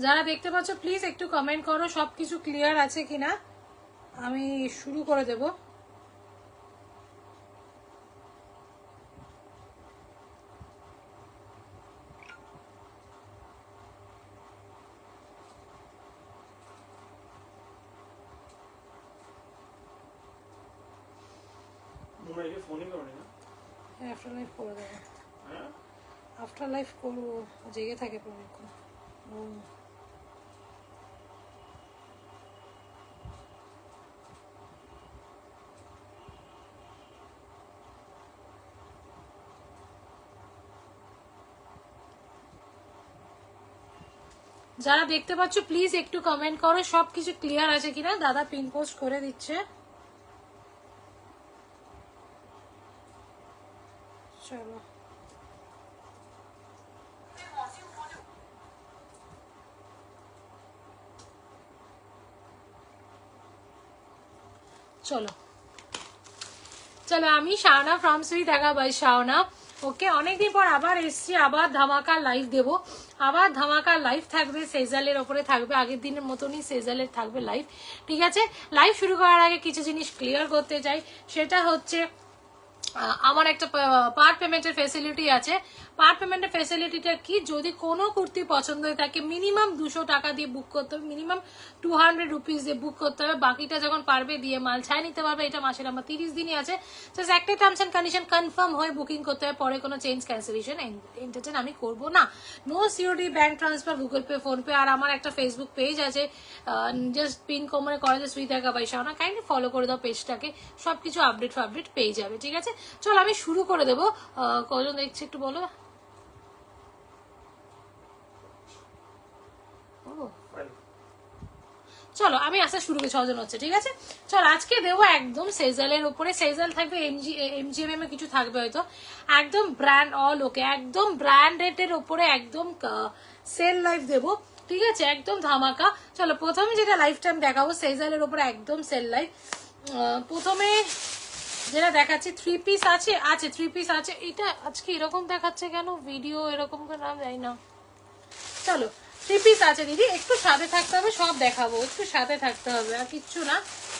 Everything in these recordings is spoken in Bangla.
যারা দেখতে পাচ্ছ প্লিজ একটু কমেন্ট করো সবকিছু ক্লিয়ার আছে কিনা, আমি শুরু করে দেব। আফটার লাইফ করে দেবো, আফটার লাইফ করবো, জেগে থাকে পরে। যারা দেখতে পাচ্ছ প্লিজ একটু কমেন্ট করো সবকিছু ক্লিয়ার আছে কিনা। দাদা পিন পোস্ট করে দিচ্ছে। চলো চলো চলো, আমি শাওনা ফ্রম সুই দেখা বাই শাওনা। ওকে, অনেকদিন পর আবার এসছি, আবার ধামাকা লাইভ দেব, আবার ধামাকা লাইভ থাকবে, সেজালের ওপরে থাকবে, আগের দিনের মতনই সেজালের থাকবে লাইভ। ঠিক আছে, লাইভ শুরু করার আগে কিছু জিনিস ক্লিয়ার করতে চাই, সেটা হচ্ছে আমার একটা পার্ট পেমেন্টের ফেসিলিটি আছে। পার্ট পেমেন্টের ফেসিলিটিটা কি, যদি কোনো কুর্তি পছন্দ হয়ে থাকে মিনিমাম 200 টাকা দিয়ে বুক করতে হবে, মিনিমাম 200 রুপিস দিয়ে বুক করতে হবে, বাকিটা যখন পারবে দিয়ে মাল ছাই নিতে পারবে। এটা মাসের আমার 30 দিনই আছে, জাস্ট একটা টার্মস অ্যান্ড কন্ডিশন কনফার্ম হয়ে বুকিং করতে হবে, পরে কোনো চেঞ্জ ক্যান্সেলেশন এন্টারটেন আমি করবো না। No COD, bank transfer, Google Pay, PhonePe. আর আমার একটা ফেসবুক পেজ আছে, জাস্ট পিন কমনে করে যে সুই দেখা বাই শাওনা, কাইন্ডলি ফলো করে দাও পেজটাকে, সবকিছু আপডেট পেয়ে যাবে। ঠিক আছে, চল আমি শুরু করে দেবো। কজন দেখছি একটু বলো। চলো আমি আসা শুরু করি, 6 জন হচ্ছে। ঠিক আছে, চলো আজকে দেবো একদম সেজালের উপরে। সেজাল থাকবে, এমজিএম এ কিছু থাকবে হয়তো, একদম ব্র্যান্ড অল ওকে, একদম ব্র্যান্ডেড উপরে একদম সেল লাইভ দেবো। ঠিক আছে, একদম ধামাকা। চলো প্রথমে যেটা লাইফ টাইম দেখাবো সেজালের উপরে একদম সেল লাইভ। প্রথমে যেটা দেখাচ্ছি 3 পিস আছে, 3 পিস আছে। এটা আজকে এরকম দেখাচ্ছে কেন, ভিডিও এরকম করে নাম যাই না। চলো 3 পিস আছে দিদি, একটু সাথে থাকতে হবে, সব দেখাবো, একটু সাথে থাকতে হবে, আর কিচ্ছু না।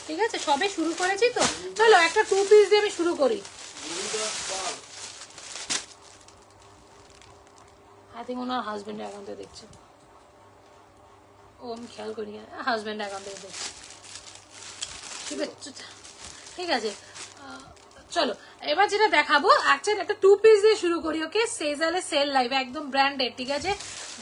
ঠিক আছে, সবে শুরু করেছি তো, চলো একটা 2 পিস দিয়ে আমি শুরু করি। আই থিঙ্ক ওনার হাজবেন্ডের অ্যাকাউন্টে দেখছে, ও আমি খেয়াল করি, হাজবেন্ড অ্যাকাউন্টে দেখছি। ঠিক আছে, চলো এবার যেটা দেখাবো অ্যাকচুয়ালি একটা 2 পিস দিয়ে শুরু করি। ওকে, সেজালে সেল লাইভ একদম ব্র্যান্ডেড। ঠিক আছে,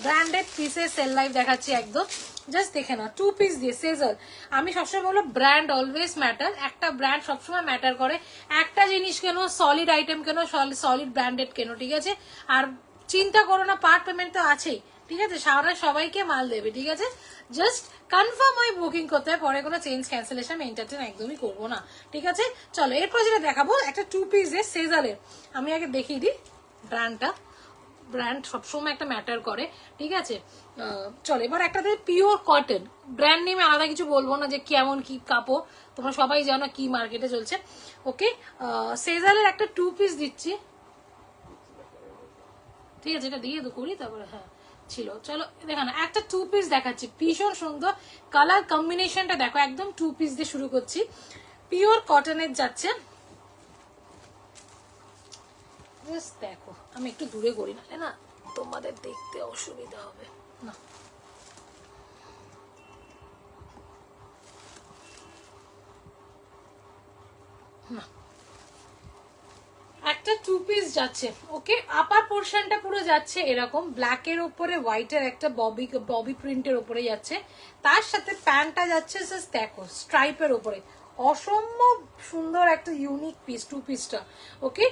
ব্র্যান্ডেড পিসে সেল লাইভ দেখাচ্ছি একদম, জাস্ট দেখে না 2 পিস দিয়ে সেজাল। আমি সবসময় বলবো ব্র্যান্ড অলওয়েজ ম্যাটার, একটা ব্র্যান্ড সবসময় ম্যাটার করে। একটা জিনিস কেন, সলিড আইটেম কেন, সলিড ব্র্যান্ডেড কেন। ঠিক আছে, আর চিন্তা করো না, পার্ট পেমেন্ট তো আছেই। ঠিক আছে, সারা সবাইকে মাল দেবে। ঠিক আছে, জাস্ট কনফার্ম হয়ে বুকিং করতে হয়, পরে কোনো চেঞ্জ ক্যান্সেলেশন এন্টারটেন একদমই করবো না। ঠিক আছে, চলো এরপর যেটা দেখাবো একটা 2 পিসের সেজালের। আমি আগে দেখিয়ে দিই ব্র্যান্ডটা, ব্র্যান্ড সবসময় একটা ম্যাটার করে। ঠিক আছে, চলো এবার একটা পিওর কটন, ব্র্যান্ড নেমে আলাদা কিছু বলবো না যে কেমন কি কাপড়, তোমরা সবাই জানো কি মার্কেটে চলছে। ওকে, সেজালের একটা 2 পিস দিচ্ছি। ঠিক আছে, এটা দিয়ে করি তারপরে, হ্যাঁ ছিল। চলো দেখো না, একটা 2 পিস দেখাচ্ছি, ভীষণ সুন্দর কালার কম্বিনেশনটা দেখো, একদম 2 পিস দিয়ে শুরু করছি, পিওর কটনের যাচ্ছে। দেখো আমি একটু দূরে করি, না না তোমাদের দেখতে অসুবিধা হবে না। একটা 2 পিস যাচ্ছে। ওকে, আপার পোর্শনটা পুরো যাচ্ছে এরকম ব্ল্যাকের উপরে হোয়াইটের একটা ববি প্রিন্টের উপরে যাচ্ছে, তার সাথে প্যান্টটা যাচ্ছে জাস্ট দেখো স্ট্রাইপের উপরে, অসম্ভব সুন্দর একটা ইউনিক পিস 2 পিসটা। ওকে,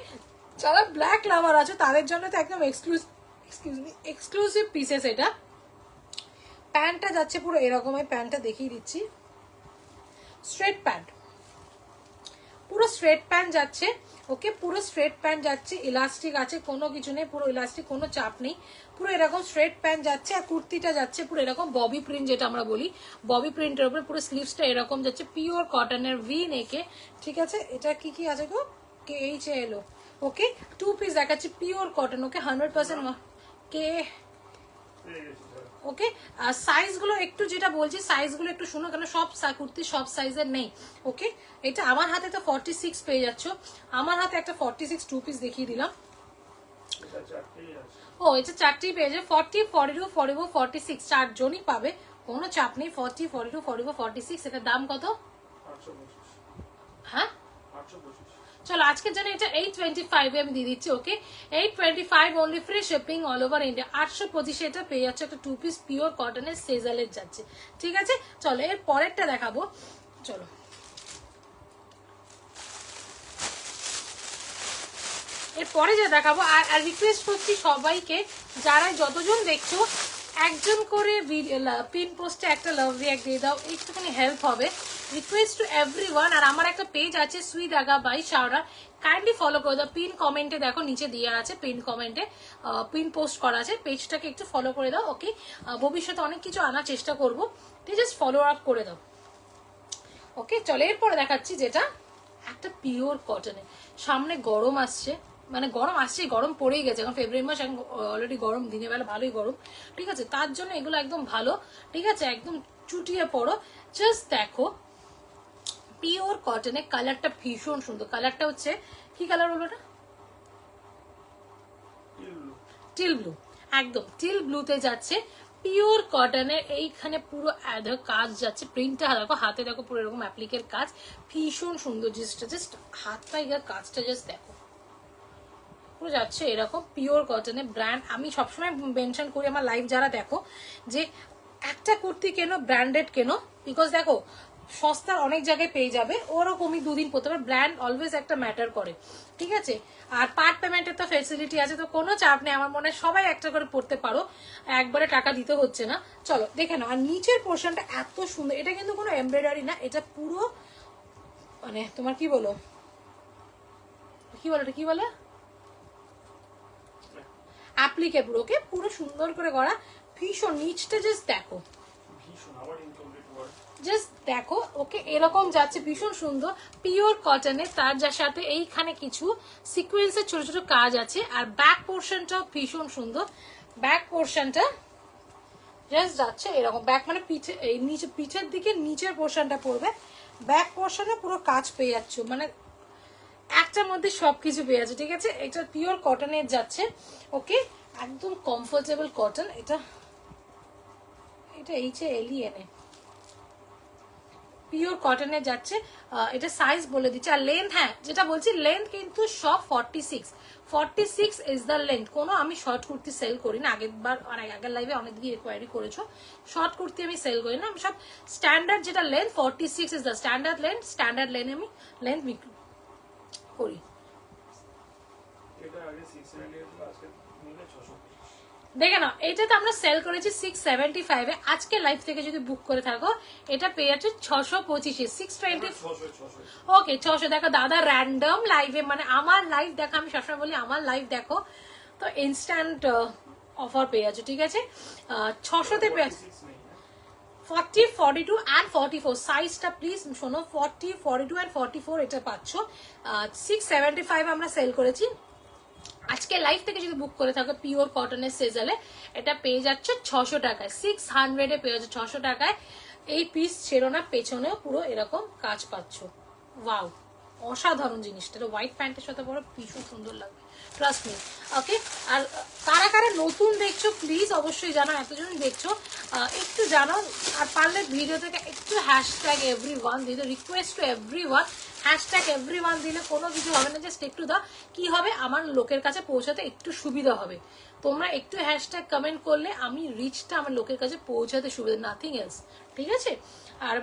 যারা ব্ল্যাক লাভার আছে তাদের জন্য তো একদম এক্সক্লুসিভ পিসেস এটা। প্যান্টটা যাচ্ছে পুরো এরকম, প্যান্টটা দেখিয়ে দিচ্ছি, স্ট্রেট প্যান্ট, পুরো স্ট্রেট প্যান্ট যাচ্ছে। ওকে, পুরো স্ট্রেট প্যান্ট যাচ্ছে, ইলাস্টিক আছে, কোনো কিছু নেই, পুরো ইলাস্টিক, কোনো চাপ নেই, পুরো এরকম স্ট্রেট প্যান্ট যাচ্ছে। আর কুর্তিটা যাচ্ছে পুরো এরকম ববি প্রিন্ট, যেটা আমরা বলি ববি প্রিন্টের উপরে, পুরো স্লিভসটা এরকম যাচ্ছে, পিওর কটনের ভি নেকে। ঠিক আছে, এটা কি কি আছে গো, কে এইচ এলো। ওকে, 2 পিস দেখাচ্ছি পিওর কটন। ওকে, 100% কে ওকে, আর সাইজগুলো একটু যেটা বলছি সাইজগুলো একটু শুনো, কেন সব কুর্তি সব সাইজের নেই। ওকে, এটা আমার হাতে তো 46 পেয়ে যাচ্ছ, আমার হাতে একটা 46 টু পিস দেখিয়ে দিলাম। ও এটা 4টি পেয়ে যাবে, 40, 42, 44, 46 চারজনই পাবে, কোনো চাপ নেই। 40, 42, 44, 46, এটার দাম কত? হ্যাঁ চলো আজকের জন্য এটা 825 আমি দিয়ে দিচ্ছি। ওকে, 825 only, free shipping all over India. 825 এটা পেয়ে যাচ্ছে একটা টু পিস পিওর কটনের সেজালের যাচ্ছে। ঠিক আছে, চলো এর পরেরটা দেখাবো। চলো এরপরে যে দেখাবো, আর রিকোয়েস্ট করছি সবাইকে, যারা যতজন দেখছো একজন করে পিন পোস্টে একটা লাভ রিঅ্যাক্ট দিয়ে দাও, একটুখানি হেল্প হবে। Request to everyone. আর আমার একটা পেজ আছে সুই দাগা বাই শাওরা, কাইন্ডলি ফলো করে দাও। পিন কমেন্টে দেখো নিচে দেওয়া আছে, পিন কমেন্টে পিন পোস্ট করা আছে, পেজটাকে একটু ফলো করে দাও। ওকে, ভবিষ্যতে অনেক কিছু আনার চেষ্টা করবো, ঠিক জাস্ট ফলো আপ করে দাও। ওকে, চলো এরপরে দেখাচ্ছি যেটা একটা পিওর কটনে। সামনে গরম আসছে, মানে গরম আসছে, গরম পড়েই গেছে, এখন ফেব্রুয়ারি মাস, এখন অলরেডি গরম, দিনের বেলা ভালোই গরম। ঠিক আছে, তার জন্য এগুলো একদম ভালো। ঠিক আছে, একদম চুটিয়ে পড়ো। জাস্ট দেখো পিওর কটনে, কালারটা ভীষণ সুন্দর। কালারটা হচ্ছে কি কালার বলো না? টিল ব্লু, একদম টিল ব্লুতে যাচ্ছে, পিওর কটনের। এইখানে পুরো কাজ যাচ্ছে, প্রিন্টটা দেখো, হাতে দেখো পুরো এরকম অ্যাপ্লিকের কাজ, ভীষণ সুন্দর জিনিসটা। জাস্ট হাতটা কাজটা জাস্ট দেখো, পুরো যাচ্ছে এরকম পিওর কটনের। ব্র্যান্ড আমি সবসময় মেনশন করি আমার লাইভ যারা দেখো, যে একটা কুর্তি কেনো ব্র্যান্ডেড কেনো, বিকজ দেখো সস্তার অনেক জায়গায় পেয়ে যাবে, ওরকমই দুদিন পরতে পারে, ব্র্যান্ড অলওয়েজ একটা ম্যাটার করে। ঠিক আছে, আর পার্ট পেমেন্টের তো ফেসিলিটি আছে, তো কোনো চাপ নেই, আমার মনে হয় সবাই একটা করে পড়তে পারো, একবারে টাকা দিতে হচ্ছে না। চলো দেখে নাও, আর নিচের পোর্শনটা এত সুন্দর, এটা কিন্তু কোনো এমব্রয়ডারি না, এটা পুরো মানে তোমার কি বলো, এটা কি বলে অ্যাপ্লিকেবল। ওকে, পুরো সুন্দর করে করা, ভীষণ। নিচটা জাস্ট দেখো, জাস্ট দেখো। ওকে, এরকম যাচ্ছে, ভীষণ সুন্দর পিওর কটনে, তার যার সাথে এইখানে কিছু সিকোয়েন্সের ছোট ছোট কাজ আছে। আর ব্যাক পোর্শনটাও ভীষণ সুন্দর, ব্যাক পোর্শনটা জাস্ট যাচ্ছে এরকম, ব্যাক মানে পিঠে, এই নিচে পিঠের দিকে নিচের পোর্শনটা পড়বে, ব্যাক পোর্শনে পুরো কাজ পেয়ে যাচ্ছ, মানে একটার মধ্যে সবকিছু পেয়ে যাচ্ছে। ঠিক আছে, এটা পিওর কটনের যাচ্ছে। ওকে, একদম কমফোর্টেবল কটন। এটা এলিয়েনে পিওর কটনে যাচ্ছে। এটা সাইজ বলে দিচ্ছে, আর লেন্থ, হ্যাঁ যেটা বলছি লেন্থ কিন্তু সব 46 ইজ দ্য লেন্থ। কোনো আমি শর্ট কুর্তি সেল করি না, আগের লাইভে অনেক দিকে রিকোয়ারি করেছো, শর্ট কুর্তি আমি সেল করি না, আমি সব স্ট্যান্ডার্ড যেটা length 46 is the standard length, standard length আমি লেন্থ বিক্রি করি। দেখে নাও, এটা তো আমরা সেল করেছি 675 এ, আজকে লাইভ থেকে যদি বুক করে থাকো এটা পেয়ে যাচ্ছে 625 এ, 620। ওকে 600। দেখো দাদা র্যান্ডম লাইভে, মানে আমার লাইভ দেখো, আমি সবসময় বলি আমার লাইভ দেখো, তো ইনস্ট্যান্ট অফার পেয়ে যাচ্ছে। ঠিক আছে, 600তে পেয়ে 40, 42 and 44 সাইজটা প্লিজ শোনো, 40, 42 and 44 এটা পাচ্ছ। 675 আমরা সেল করেছি, আজকে লাইভ থেকে যদি বুক করে থাকো পিওর কটনের সেজালে এটা পেয়ে যাচ্ছে 600 টাকায়, 600 এ পেয়ে যাচ্ছে 600 টাকায়। এই পিস ছেড়ো না, পেছনেও পুরো এরকম কাজ পাচ্ছ, ওয়াও অসাধারণ জিনিসটা। এটা হোয়াইট প্যান্টের সাথে পরে ভীষণ সুন্দর লাগবে, ট্রাস্ট মি। ওকে, আর কারা কারা নতুন দেখছো প্লিজ অবশ্যই জানাও, এতজন দেখছো একটু জানাও, আর পারলে ভিডিও থেকে একটু হ্যাশট্যাগ এভরিওয়ান দিয়ে দাও, request to everyone, hashtag everyone দিলে কোনো কিছু হবে না, জাস্ট একটু দাও, কি হবে আমার লোকের কাছে পৌঁছাতে একটু সুবিধা হবে। তোমরা একটু হ্যাশট্যাগ কমেন্ট করলে আমি রিচটা আমার লোকের কাছে পৌঁছাতে সুবিধা, নাথিং এলস। ঠিক আছে, আর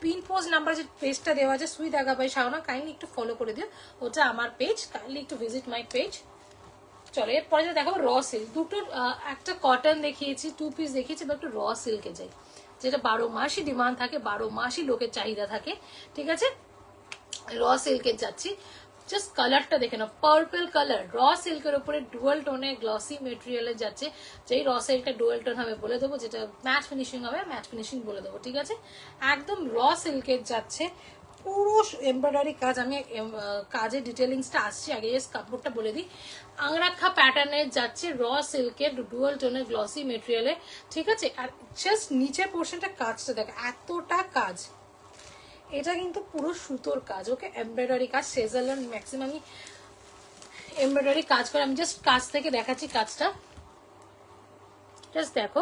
পিন পোস্ট নাম্বার যে পেজটা দেওয়া আছে সুই দাগা বাই শাওনা, কাইন্ডলি একটু ফলো করে দিও, ওটা আমার পেজ, কাইন্ডলি একটু ভিজিট মাই পেজ। চলো এরপরে যে দেখাবো র সিল্ক, দুটো একটা কটন দেখিয়েছি, টু পিস দেখিয়েছি, বা একটু র সিল্কে যাই, যেটা 12 মাসই ডিমান্ড থাকে, 12 মাসই লোকের চাহিদা থাকে। ঠিক আছে, র সিল্কের যাচ্ছি, জাস্ট কালারটা দেখে নাও, পার্পল কালার, র সিল্কের উপরে ডুয়াল টোনে গ্লসি মেটেরিয়ালে যাচ্ছে। যেই র সিল্কটা ডুয়াল টোন হবে বলে দেবো, যেটা ম্যাট ফিনিশিং হবে ম্যাট ফিনিশিং বলে দেবো। ঠিক আছে, একদম র সিল্কের যাচ্ছে, পুরো এমব্রয়ডারি কাজ। আমি কাজের ডিটেলিংসটা আসছি, আগে জাস্ট কাপড়টা বলে দিই। আংরাক্ষা প্যাটার্নের যাচ্ছে, র সিল্কের ডুয়াল টোনের গ্লসি মেটেরিয়ালে, ঠিক আছে। আর জাস্ট নিচের পোর্শনটা কাজটা দেখো, এতটা কাজ। এটা কিন্তু পুরো সুতোর কাজ, ওকে, এমব্রয়ডারি কাজ। সেজালের ম্যাক্সিমামই এমব্রয়ডারি কাজ করে। আমি জাস্ট কাজ থেকে দেখাচ্ছি কাজটা, জাস্ট দেখো,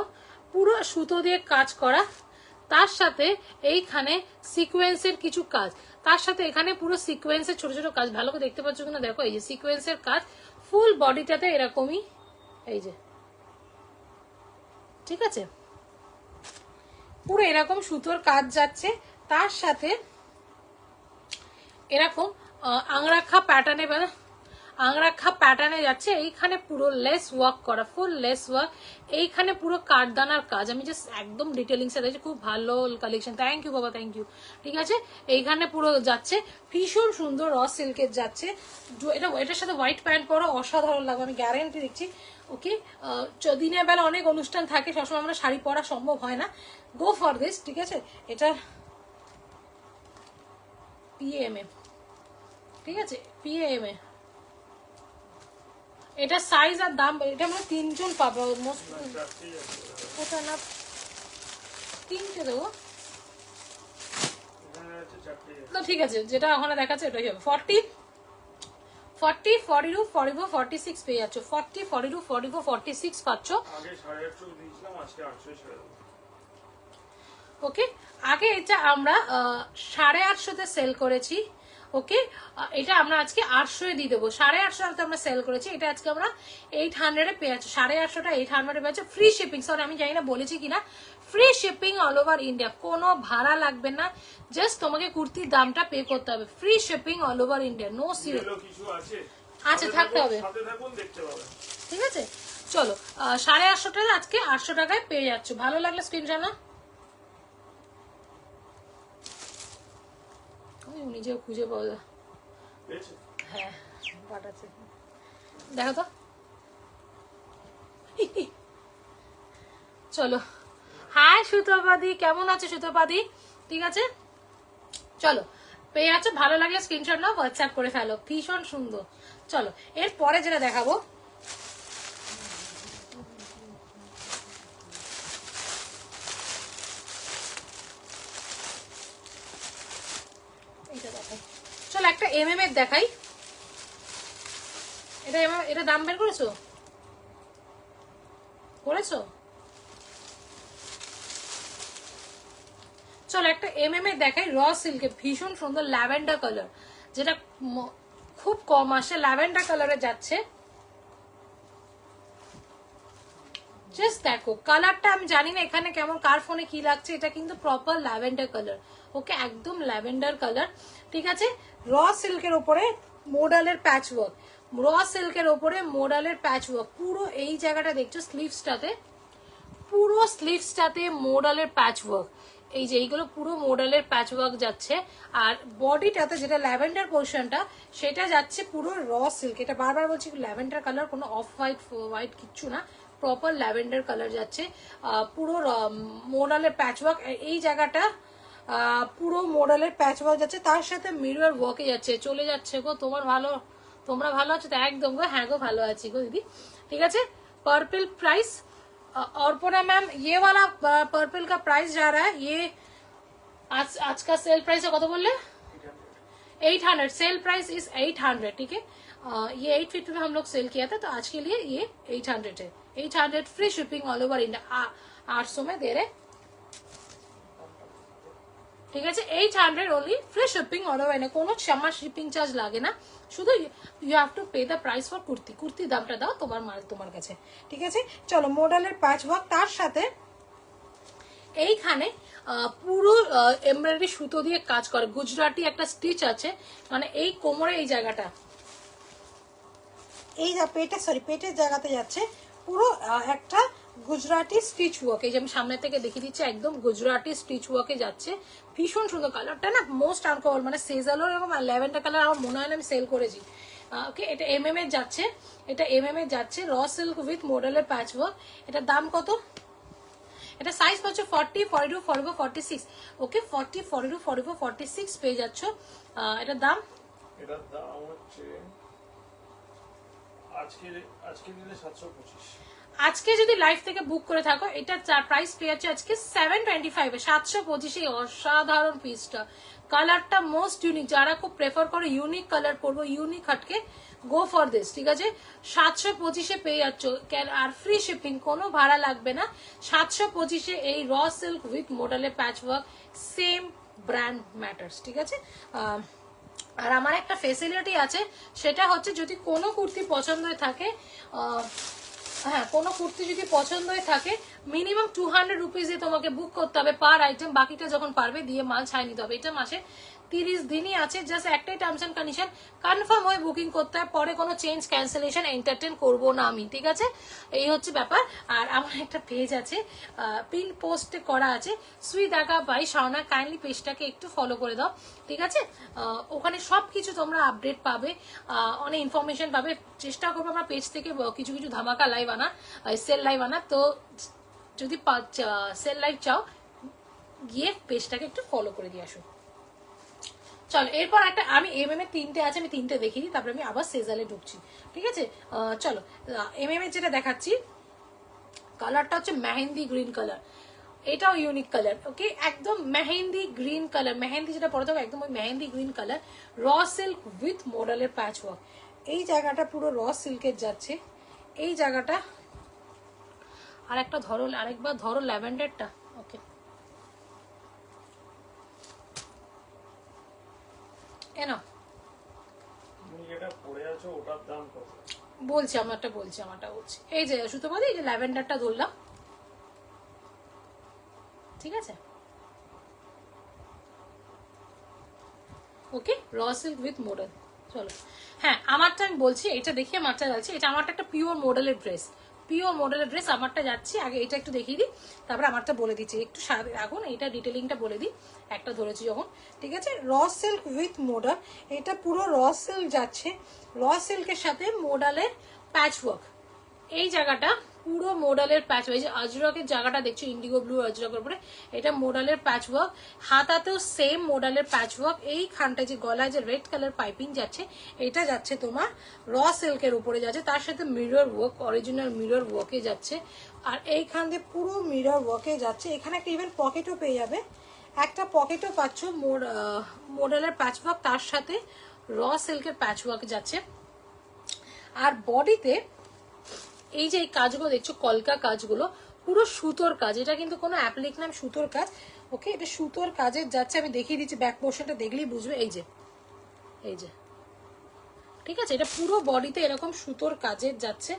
পুরো সুতো দিয়ে কাজ করা, তার সাথে এইখানে সিকোয়েন্সের কিছু কাজ, তার সাথে এখানে পুরো সিকোয়েন্সের ছোট ছোট কাজ। ভালো করে দেখতে পাচ্ছ কিনা দেখো, এই যে সিকোয়েন্সের কাজ ফুল বডিটাতে এরকমই, এই যে, ঠিক আছে, পুরো এরকম সুতোর কাজ যাচ্ছে। তার সাথে এরকম আংরাক্ষা প্যাটার্নে, আংরাক্ষা প্যাটার্নে যাচ্ছে। এইখানে পুরো লেস ওয়ার্ক করা, ফুল লেস ওয়ার্ক। এইখানে পুরো কাঠদানার কাজ। আমি জাস্ট একদম ডিটেলিংসে দেখছি, খুব ভালো কালেকশন। থ্যাংক ইউ বাবা, থ্যাংক ইউ। ঠিক আছে, এইখানে পুরো যাচ্ছে ভীষণ সুন্দর র সিল্কের যাচ্ছে। এটার সাথে হোয়াইট প্যান্ট পরো, অসাধারণ লাগবে, আমি গ্যারেন্টি দিচ্ছি। ওকে, দিনের বেলা অনেক অনুষ্ঠান থাকে, সবসময় আমরা শাড়ি পরা সম্ভব হয় না, গো ফর দিস। ঠিক আছে, এটা পিএমএ, ঠিক আছে, পিএমএ। এটা সাইজ আর দাম, এটা মানে 3 জন পাবে অলমোস্ট। ওটা না, 3টে দেবো তো, ঠিক আছে, যেটা ওখানে দেখাচ্ছে ওটাই হবে। 40, 42, 44, 46 পেয়ে যাচ্ছ। 40, 42, 44, 46 পাচ্ছ। ওকে, আগে এটা আমরা 850-তে সেল করেছি। ওকে, এটা আমরা আজকে 800-এ দিয়ে দেবো। 850 আমরা সেল করেছি, এটা আজকে আমরা 800-এ পেয়ে যাচ্ছি। 850টা 800-এ পেয়ে যাচ্ছে, ফ্রি শিপিং। সরি, আমি জানি না বলেছি কিনা, free shipping all over India, কোনো ভাড়া লাগবে না, জাস্ট তোমাকে কুর্তির দামটা পে করতে হবে। Free shipping all over India, no serious. আচ্ছা, থাকতে হবে, ঠিক আছে। চলো, 850টা আজকে 800 টাকায় পেয়ে যাচ্ছ। ভালো লাগলে স্ক্রিনশট না, নিজেও খুঁজে পাওয়া যায়। হ্যাঁ, পাঠাচ্ছে, দেখো তো। চলো, হ্যাঁ সুতোপাদি, কেমন আছে সুতোপাদি? ঠিক আছে, চলো, পেয়ে যাচ্ছ। ভালো লাগলে স্ক্রিনশট নাও, হোয়াটসঅ্যাপ করে ফেলো, ভীষণ সুন্দর। চলো, এরপরে যেটা দেখাবো, চলো একটা এমএম এর দেখাই। এটা দাম বের করেছো, চলো একটা এমএম এর দেখাই, র সিল্কে, ভীষণ সুন্দর ল্যাভেন্ডার কালার, যেটা খুব কম আসে, ল্যাভেন্ডার কালারে যাচ্ছে। জাস্ট দেখো কালারটা, আমি জানি না এখানে কেমন, কার ফোনে কি লাগছে, এটা কিন্তু প্রপার ল্যাভেন্ডার কালার। ওকে, একদম ল্যাভেন্ডার কালার, ঠিক আছে। র সিল্কের ওপরে মোডালের প্যাচ ওয়ার্ক, র সিল্কের ওপরে মোডালের প্যাচ ওয়ার্ক, পুরো এই জায়গাটা দেখছো স্লিভসটাতে, পুরো স্লিভসটাতে মোডালের প্যাচ ওয়ার্ক। এই যে এইগুলো পুরো মোডালের প্যাচ ওয়ার্ক যাচ্ছে। আর বডিটাতে যেটা ল্যাভেন্ডার পোর্শনটা, সেটা যাচ্ছে পুরো র সিল্ক। এটা বারবার বলছি, ল্যাভেন্ডার কালার, কোনো অফ হোয়াইট কিচ্ছু না, প্রপার ল্যাভেন্ডার কালার যাচ্ছে। পুরো মোডালের প্যাচ ওয়ার্ক, এই জায়গাটা পুরো মোডালের প্যাচ ওয়ার্ক যাচ্ছে, তার সাথে মিরর ওয়ার্কে যাচ্ছে। চলে যাচ্ছে গো, তোমরা ভালো আছো তো? একদম গো, হ্যাঁ গো, ভালো আছি গো দিদি। ঠিক আছে, पर्पल प्राइस अर्पणा मैम, ये वाला पर्पल का प्राइस जा रहा है, ये आज का सेल प्राइस है, कत बोले 800, सेल प्राइस इज 800, ठीक है। ये 850 में हम लोग सेल किया था, तो आज के लिए ये 800 है। 800 free shipping all over India, 800 में दे रहे, ঠিক আছে। 800 only, free shipping all over India, কোনো আমার শিপিং চার্জ লাগে না, শুধু you have to pay the price for kurti. কুর্তির দামটা দাও তোমার মাল তোমার কাছে, ঠিক আছে। চলো, মডেলের প্যাচ ওয়ার্ক, তার সাথে এইখানে পুরো এমব্রয়ডারি সুতো দিয়ে কাজ করে, গুজরাটি একটা স্টিচ আছে, মানে এই কোমরে এই জায়গাটা, এই পেটের জায়গাতে যাচ্ছে পুরো একটা গুজরাটি স্টিচ ওয়ার্ক। এই যে আমি সামনে থেকে দেখিয়ে দিচ্ছি, একদম গুজরাটি স্টিচ ওয়ার্কে যাচ্ছে, ভীষণ সুন্দর। কালারটা না মোস্ট আনকমন, মানে সেজালোর এরকম ল্যাভেন্ডার কালার আমার মনে হয় না আমি সেল করেছি। ওকে, এটা এমএম এর যাচ্ছে, এটা এমএম এর যাচ্ছে, র সিল্ক উইথ মডেলের প্যাচ ওয়ার্ক। এটার দাম কত? এটা সাইজ পাচ্ছ 40, 42, 44, 46। ওকে 40, 42, 44, 46 পেয়ে যাচ্ছ। এটার দাম হচ্ছে আজকে দিলে 725। আজকে যদি লাইভ থেকে বুক করে থাকো এটা প্রাইস পেয়ে যাচ্ছে আজকে 725 এ, 725 এই অসাধারণ পিসটা। কালারটা মোস্ট ইউনিক, যারা খুব প্রেফার করে ইউনিক কালার পরবো, ইউনিক হাটকে, গো ফর দিস। ঠিক আছে, 725 এ পেয়ে যাচ্ছ, আর ফ্রি শিপিং, কোনো ভাড়া লাগবে না। 725 এ এই র সিল্ক উইথ মডেলের patch work, same brand matters. ঠিক আছে, আর আমার একটা ফেসিলিটি আছে, সেটা হচ্ছে যদি কোনো কুর্তি পছন্দ হয়ে থাকে, হ্যাঁ কোনো কুর্তি যদি পছন্দ হয়ে থাকে, মিনিমাম 200 রুপিজে তোমাকে বুক করতে হবে পার আইটেম, বাকিটা যখন পারবে দিয়ে মাল ছাই নিতে হবে। এটা মাসে 30 দিনই আছে, জাস্ট একটাই টার্মস অ্যান্ড কন্ডিশন, কনফার্ম হয়ে বুকিং করতে হয়, পরে কোনো চেঞ্জ ক্যান্সেলেশন এন্টারটেন করবো না আমি। ঠিক আছে, এই হচ্ছে ব্যাপার। আর আমার একটা পেজ আছে, পিন পোস্টে করা আছে, সুই দেখা বাই শাওনা, কাইন্ডলি পেজটাকে একটু ফলো করে দাও। ঠিক আছে, ওখানে সব কিছু তোমরা আপডেট পাবে, অনেক ইনফরমেশন পাবে। চেষ্টা করবো আমরা পেজ থেকে কিছু কিছু ধামাকা লাইভ আনা, সেল লাইভ আনা। তো যদি সেল লাইভ চাও, গিয়ে পেজটাকে একটু ফলো করে দিয়ে আসো। চলো এরপর একটা, আমি এমএম এর 3টে আছে, আমি 3টে দেখিয়ে দিই, তারপরে আমি আবার সেজালে ঢুকছি। ঠিক আছে, চলো এমএম এর যেটা দেখাচ্ছি, কালারটা হচ্ছে মেহেন্দি গ্রিন কালার, এটাও ইউনিক কালার। ওকে, একদম মেহেন্দি গ্রিন কালার, মেহেন্দি যেটা পরে থাকো একদম ওই মেহেন্দি গ্রিন কালার, র সিল্ক উইথ মডেলের প্যাচ ওয়ার্ক। এই জায়গাটা পুরো র সিল্কের যাচ্ছে, এই জায়গাটা। আর একটা ধরো, আরেকবার ধরো ল্যাভেন্ডারটা। ওকে, এনো বলছি, আমারটা বলছি, এই যে সুতোবাদি, এই যে ল্যাভেন্ডারটা ধরলাম। ঠিক আছে, ওকে, র সিল্ক উইথ মডেল। চলো, হ্যাঁ আমারটা আমি বলছি, এটা দেখি আমারটা যাচ্ছি, এটা আমারটা একটা পিওর মডেলের ড্রেস, পিওর মডেলের ড্রেস আমারটা যাচ্ছি। আগে এটা একটু দেখিয়ে দিই, তারপরে আমারটা বলে দিচ্ছি, একটু এখন এটা ডিটেলিংটা বলে দিই, একটা ধরেছি যখন। ঠিক আছে, র সিল্ক উইথ মডেল, এটা পুরো র সিল্ক যাচ্ছে, র সিল্কের সাথে মডেলের প্যাচ ওয়ার্ক। এই জায়গাটা পুরো মডেলের প্যাচ ওয়ার্ক, এই যে আজরকের জায়গাটা দেখছো ইন্ডিগো ব্লু আজরকের উপরে, এটা মডেলের প্যাচ ওয়ার্ক। হাতাতেও সেম মডেলের প্যাচ ওয়ার্ক। এইখানটায় যে গলায় যে রেড কালার পাইপিং যাচ্ছে, এটা যাচ্ছে তোমার র সিল্কের উপরে যাচ্ছে, তার সাথে মিরর ওয়ার্ক, অরিজিনাল মিরর ওয়ার্কে যাচ্ছে। আর এইখান দিয়ে পুরো মিরর ওয়ার্কে যাচ্ছে। এখানে একটা ইভেন পকেটও পেয়ে যাবে, একটা পকেটও পাচ্ছ মডেলের প্যাচ ওয়ার্ক, তার সাথে র সিল্কের প্যাচ ওয়ার্ক যাচ্ছে। আর বডিতে এই যে এই কাজগুলো দেখছো, কলকা কাজগুলো, পুরো সুতোর কাজ, এটা কিন্তু কোনো অ্যাপ্লিক নাম, সুতোর কাজ। ওকে, এটা সুতোর কাজের যাচ্ছে, আমি দেখিয়ে দিচ্ছি, ব্যাক পোর্শনটা দেখলেই বুঝবে। এই যে, এই যে, ঠিক আছে, এটা পুরো বডিতে এরকম সুতোর কাজের যাচ্ছে,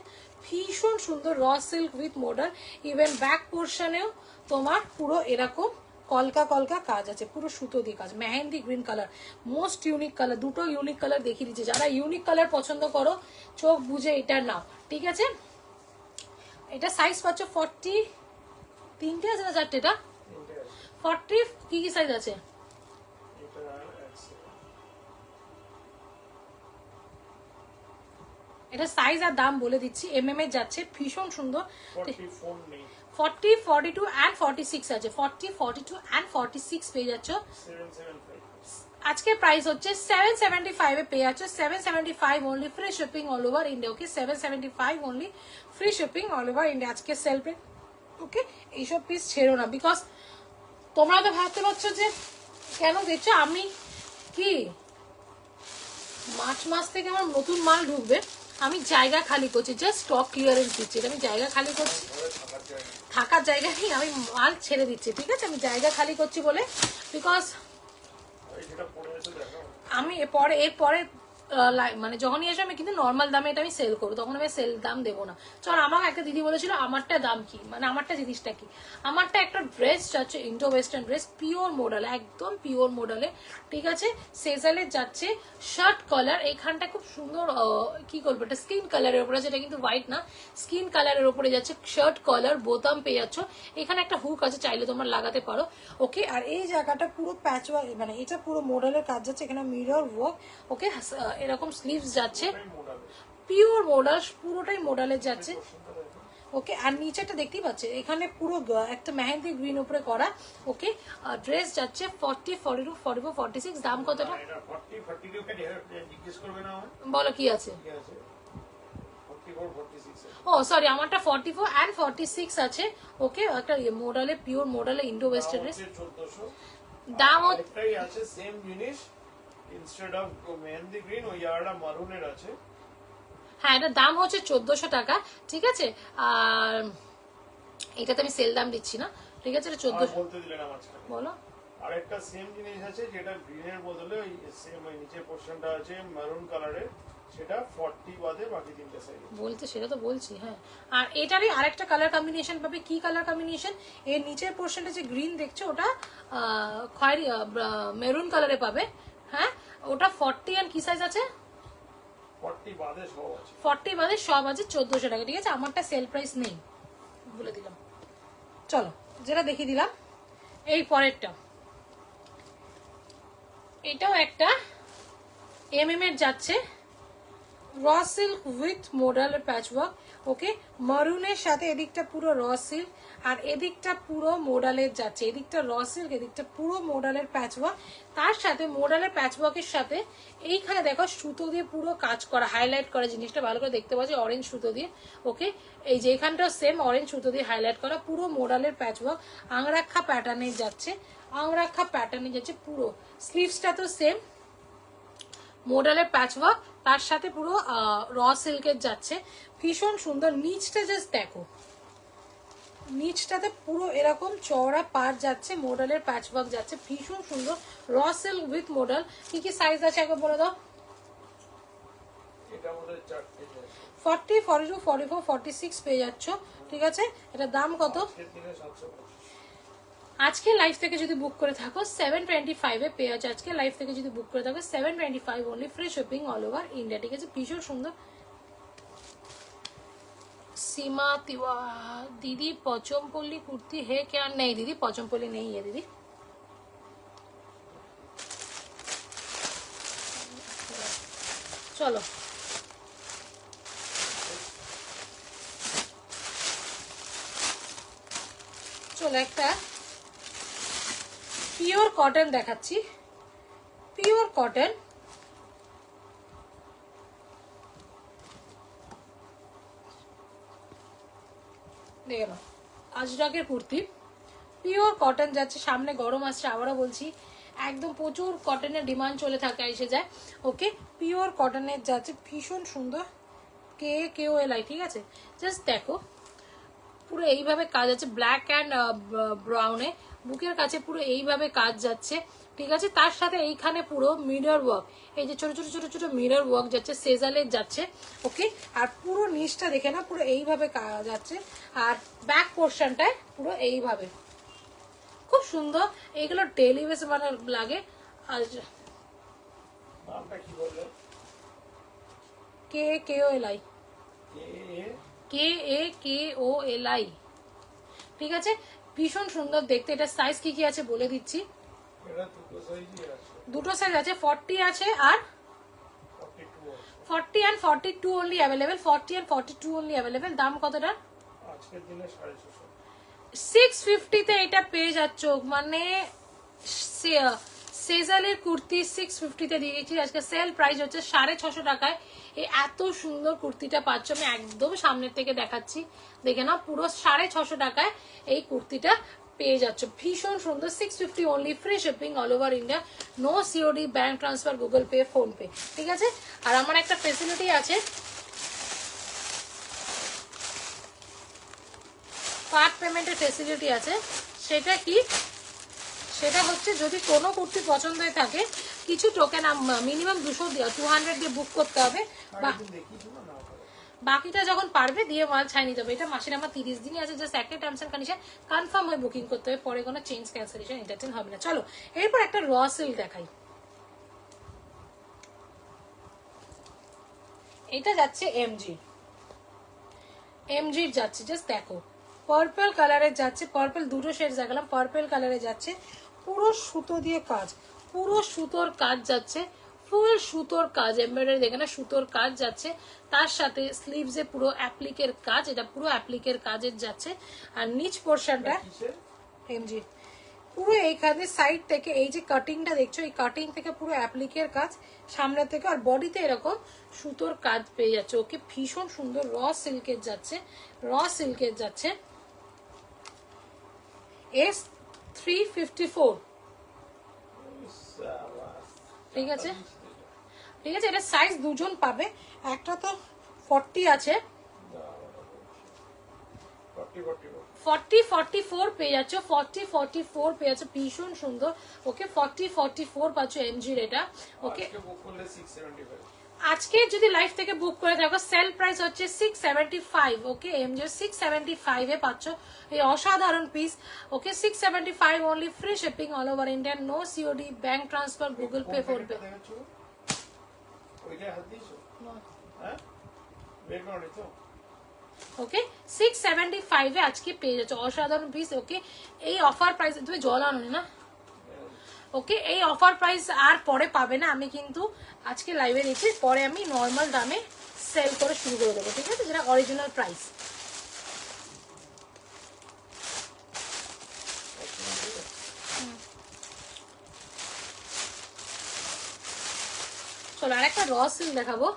ভীষণ সুন্দর, raw silk with modal. Even back পোর্শনেও তোমার পুরো এরকম কলকা কলকা কাজ আছে, পুরো সুতো দিয়ে কাজ, mehendi green colour, most unique colour. দুটো ইউনিক কালার দেখিয়ে দিচ্ছে, যারা ইউনিক কালার পছন্দ করো চোখ বুঝে এটা নাও। ঠিক আছে, এটা সাইজ পাচ্ছ 40, 3টে আছে না 4টে? এটা 40, কি কি সাইজ আছে? এটা সাইজ আর দাম বলে দিচ্ছি, এমএম এর যাচ্ছে, ভীষণ সুন্দর। 40, 42 and 46 আছে, 40, 42 and 46 পেয়ে যাচ্ছ। আজকের প্রাইস হচ্ছে 775 এ পেয়ে যাচ্ছ, 775 only, free shipping all over India. Okay, 775 only, free shipping all over India আজকে সেলফে। ওকে, এইসব পিস ছেড়ো না, বিকজ তোমরা তো ভাবতে পারছো যে কেন দেখছো, আমি কি মার্চ মাস থেকে আমার নতুন মাল ঢুকবে, আমি জায়গা খালি করছি, জাস্ট স্টক ক্লিয়ারেন্স দিচ্ছি, আমি জায়গা খালি করছি, থাকার জায়গা নেই, আমি মাল ছেড়ে দিচ্ছি। ঠিক আছে, আমি জায়গা খালি করছি বলে, বিকজ আমি এরপরে মানে যখনই আসবে আমি কিন্তু নর্মাল দামে এটা আমি সেল করবো, তখন আমি সেল দাম দেবো না। চল, আমাকে একটা দিদি বলেছিল আমারটা দাম কি, মানে আমারটা জিনিসটা কি, আমারটা একটা ড্রেস যাচ্ছে, Indo western dress, pure model, একদম পিওর মডেলে। ঠিক আছে, সেজালে যাচ্ছে, শার্ট কালার, এখানটা খুব সুন্দর, কি করবো, এটা স্কিন কালারের উপরে আছে, এটা কিন্তু হোয়াইট না, স্কিন কালারের উপরে যাচ্ছে, শার্ট কালার, বোতাম পেয়ে যাচ্ছ, এখানে একটা হুক আছে, চাইলে তোমরা লাগাতে পারো। ওকে, আর এই জায়গাটা পুরো প্যাচ ওয়ার্ক, মানে এটা পুরো মডেলের কাজ যাচ্ছে, এখানে মিরর ওয়ার্ক। ওকে, এরকম স্লিভস যাচ্ছে, পিওর মডেল, পুরোটাই মডেলের যাচ্ছে। ওকে। আর নিচেটা দেখতেই পাচ্ছে এখানে পুরো একটা মেহেন্দি গ্রিন উপরে করা। ওকে, ড্রেস যাচ্ছে 40, 42, 44, 46। দাম কতটা এটা 40 42 কে জিজ্ঞেস করবে না আমায়? বলো কি আছে? কি আছে? 44 46 আছে। ও সরি, আমারটা 44 and 46 আছে। ওকে, একটা মডেলে পিওর মডেলে ইন্ডো ওয়েস্টার্ন ড্রেস। 1400। দাম একটাই আছে সেম জিনিস, ইনস্টেড অফ মেহেন্দি গ্রিন ওই আরটা মারুনের আছে। হ্যাঁ, এটার দাম হচ্ছে 1400 টাকা, ঠিক আছে। আর এটাতে আমি সেল দাম দিচ্ছি না, ঠিক আছে, এটা 1400। বলতে দিলে না মাঝখানে। বলো। আর একটা সেম জিনিস আছে যেটা গ্রিনের বদলে ওই সেম ওই নিচের পোরশনটা আছে মারুন কালারের, সেটা 40 বাদে বাকি তিনটে সাইজ বলতে সেটা তো বলছি, হ্যাঁ। আর এটারই আরেকটা কালার কম্বিনেশন পাবে। কি কালার কম্বিনেশন? এর নিচের পোর্শনটা যে গ্রিন দেখছো ওটা খয়েরি মেরুন কালারে পাবে। হ্যাঁ, ওটা 40 আর কি সাইজ আছে? 40 বাদে সব আছে। 40 বাদে সব আছে 1400 টাকা, ঠিক আছে। আমারটা সেল প্রাইস নেই, বলে দিলাম। চলো, যেটা দেখিয়ে দিলাম এই পরেরটা, এটাও একটা এমএম এর যাচ্ছে, raw silk with modal patchwork. Okay, মারুনের সাথে এদিকটা পুরো র সিল্ক আর এদিকটা পুরো মোডালের যাচ্ছে। এদিকটা র সিল্ক, এদিকটা পুরো মোডালের প্যাচওয়ার্ক। তার সাথে মোডালের প্যাচওয়ার্কের সাথে এইখানে দেখো সুতো দিয়ে পুরো কাজ করা, হাইলাইট করা, জিনিসটা ভালো করে দেখতে পাচ্ছি অরেঞ্জ সুতো দিয়ে। ওকে, এই যে এখানটাও সেম অরেঞ্জ সুতো দিয়ে হাইলাইট করা, পুরো মোডালের প্যাচওয়ার্ক আংরাক্ষা প্যাটার্নে যাচ্ছে। আংরাক্ষা প্যাটার্নে যাচ্ছে পুরো। স্লিভসটা তো সেম মডেলের প্যাচওয়ার্ক, তার সাথে পুরো র সিল্কের যাচ্ছে, ভীষণ সুন্দর। নিচটা জাস্ট দেখো, নিচটাতে পুরো এরকম চওড়া পার যাচ্ছে, মডেলের প্যাচওয়ার্ক যাচ্ছে, ভীষণ সুন্দর। Raw silk with model. কি কি সাইজ আছে একবার বলে দাও? এটা আমাদের চারটে আছে। 40, 42, 44, 46 পেয়ে যাচ্ছ, ঠিক আছে। এটা দাম কত? আজকের দিনে 725। আজকে লাইভ থেকে যদি বুক করে থাকো 725 এ পেয়ে আছে। আজকে লাইভ থেকে যদি বুক করে থাকো 725 only, free shipping all over India, ঠিক আছে। ভীষণ সুন্দর। सीमा तिवारी दीदी, पचमपल्ली कुर्ती है क्या? नहीं दीदी, पचमपल्ली नहीं है दीदी। चलो, চলো একটা পিওর কটন দেখাচ্ছি। পিওর কটন, দেখে নাও, আজরাকের কুর্তি, পিওর কটন যাচ্ছে। সামনে গরম আসছে, আবারও বলছি একদম প্রচুর কটনের ডিমান্ড চলে থাকে, এসে যায়। ওকে, পিওর কটনের যাচ্ছে, ভীষণ সুন্দর। KOLI, ঠিক আছে। জাস্ট দেখো পুরো এইভাবে কাজ আছে, ব্ল্যাক অ্যান্ড ব্রাউনে, বুকের কাছে পুরো এইভাবে কাজ যাচ্ছে, ঠিক আছে। তার সাথে এইখানে পুরো মিরর ওয়ার্ক, এই যে ছোট ছোট ছোট ছোট মিরর ওয়ার্ক যাচ্ছে, সেজালের যাচ্ছে। ওকে, আর পুরো নিচটা দেখে না, পুরো এইভাবে কাজ যাচ্ছে। আর ব্যাক পোর্শনটায় পুরো এইভাবে, খুব সুন্দর। এইগুলো ডেলি বেস মানে লাগে। আর নামটা কি বললে? KOLI, এ KOLI, ঠিক আছে। ভীষণ সুন্দর দেখতে। এটা সাইজ কি কি আছে বলে দিচ্ছি। এটা দুটো সাইজই আছে। দুটো সাইজ আছে, 40 আছে আর 42 আছে। 40 and 42 only available, 40 and 42 only available। দাম কতটা? আজকের দিনে 650। 650 তে এটা পেয়ে যাচ্ছ, মানে সেজালের কুর্তি 650 তে দিয়ে দিচ্ছি। আজকে সেল প্রাইস হচ্ছে 650 টাকায়। এই এত সুন্দর কুর্তিটা পাচ্ছ, আমি একদম সামনের থেকে দেখাচ্ছি, দেখে নাও। পুরো 650 টাকায় এই কুর্তিটা পেয়ে যাচ্ছ, ভীষণ সুন্দর। 650 only, free shipping all over India, no COD, bank transfer, Google Pay, PhonePe, ঠিক আছে। আর আমার একটা ফেসিলিটি আছে, পার্ট পেমেন্টের ফেসিলিটি আছে। সেটা কি? সেটা হচ্ছে যদি কোনো কুর্তি পছন্দ হয়ে থাকে, কিছু টোকেন মিনিমাম 200 দিয়ে বুক করতে হবে, বা বাকিটা যখন পারবে দিয়ে মাল ছাই নিতে হবে। এটা মাসের আমার 30 দিনই আছে, জাস্ট একটা টার্মস এন্ড কন্ডিশন কনফার্ম হয়ে বুকিং করতে হবে, পরে কোনো চেঞ্জ ক্যান্সেলেশন এন্টারটেইন হবে না। চলো এরপর একটা র সিল্ক দেখাই। এটা যাচ্ছে এমজির যাচ্ছে, জাস্ট দেখো পার্পল কালারের যাচ্ছে, পার্পল দুটো শেড দেখালাম, পার্পল কালারে যাচ্ছে, পুরো সুতো দিয়ে কাজ, পুরো সুতোর কাজ যাচ্ছে, ফুল সুতোর কাজ, এমব্রয়ডারি দেখে না, সুতোর কাজ যাচ্ছে, তার সাথে স্লিভসে পুরো অ্যাপ্লিকের কাজ, এটা পুরো অ্যাপ্লিকের কাজের যাচ্ছে। আর নিচ পোর্শনটা এমজি পুরো এইখানে সাইড থেকে এই যে কাটিংটা দেখছো, এই কাটিং থেকে পুরো অ্যাপ্লিকের কাজ সামনে থেকে, আর বডিতে এরকম সুতোর কাজ পেয়ে যাচ্ছে। ওকে, ভীষণ সুন্দর র সিল্কের যাচ্ছে, র সিল্কের যাচ্ছে। S354, ঠিক আছে, ঠিক আছে। এটা সাইজ দুজন পাবে, একটা তো 40 আছে, 40-44 পেয়ে যাচ্ছ, 40-44 পেয়ে যাচ্ছ, ভীষণ সুন্দর। ওকে, 40-44 পাচ্ছ এমজির এটা। ওকে, আজকে যদি লাইভ থেকে বুক করে থাকো সেল প্রাইস হচ্ছে 675। ওকে, এমজি 675 এ পাচ্ছ এই অসাধারণ piece. Okay, 675 only, free shipping all over India, no COD, bank transfer, Google Pay, PhonePe. Okay, 675 এ আজকে পেয়ে যাচ্ছে অসাধারণ পিস। ওকে, এই অফার প্রাইস, তুমি জল আনো না। ওকে, এই অফার প্রাইস আর পরে পাবে না, আমি কিন্তু আজকে লাইভে দিচ্ছি, পরে আমি নর্মাল দামে সেল করে শুরু করে দেবো, ঠিক আছে, যেটা অরিজিনাল প্রাইস। চলো আরেকটা র সিল্ক দেখাবো।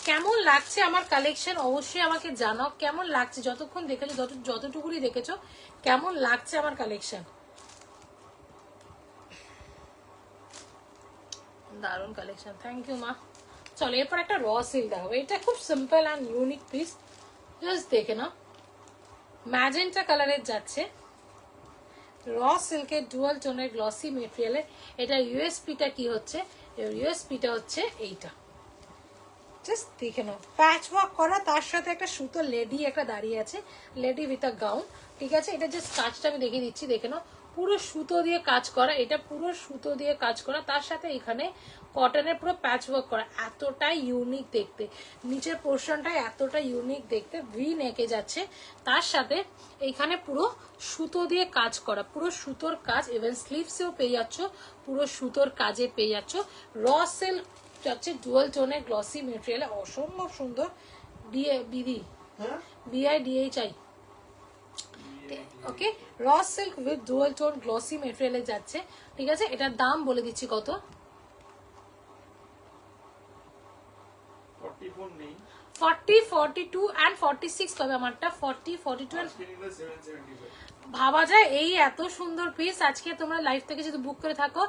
কেমন লাগছে আমার কালেকশন অবশ্যই আমাকে জানাও, কেমন লাগছে, যতক্ষণ দেখেছো, যতটুকুনি দেখেছো, কেমন লাগছে আমার কালেকশন। দারুণ কালেকশন, থ্যাংক ইউ মা। চলো এরপর একটা র সিল্ক দেখাবো, এটা খুব simple and unique piece, just দেখে নাও। ম্যাজেন্টা কালারের যাচ্ছে, র সিল্কের ডুয়াল টোনের গ্লসি মেটেরিয়ালের। এটা ইউএসপিটা কি হচ্ছে, ইউএসপিটা হচ্ছে এইটা, জাস্ট দেখে নাও, প্যাচ ওয়ার্ক করা, তার সাথে একটা সুতো লেডি একটা দাঁড়িয়ে আছে, লেডি উইথ আ গাউন, ঠিক আছে। এটা জাস্ট কাজটা আমি দেখিয়ে দিচ্ছি, দেখে নাও, পুরো সুতো দিয়ে কাজ করা, এটা পুরো সুতো দিয়ে কাজ করা, তার সাথে এখানে কটনের পুরো প্যাচ ওয়ার্ক করা, এতটাই ইউনিক দেখতে, নিচের পোর্শনটাই এতটা ইউনিক দেখতে, ভি নেকে যাচ্ছে, তার সাথে এইখানে পুরো সুতো দিয়ে কাজ করা, পুরো সুতোর কাজ, ইভেন স্লিভসেও পেয়ে যাচ্ছ, পুরো সুতোর কাজে পেয়ে যাচ্ছ। র সিল্ক যাচ্ছে ডুয়াল টোনের গ্লসি মেটেরিয়ালে, অসম্ভব সুন্দর, BD BIDHI। Okay, raw silk with dual tone glossy মেটেরিয়ালে যাচ্ছে, ঠিক আছে। এটার দাম বলে দিচ্ছি কত, 40, 42 and 46 পাবে আমারটা, 40, 42 and ভাবা যায় এই এত সুন্দর পিস আজকে তোমরা লাইভ থেকে যদি বুক করে থাকো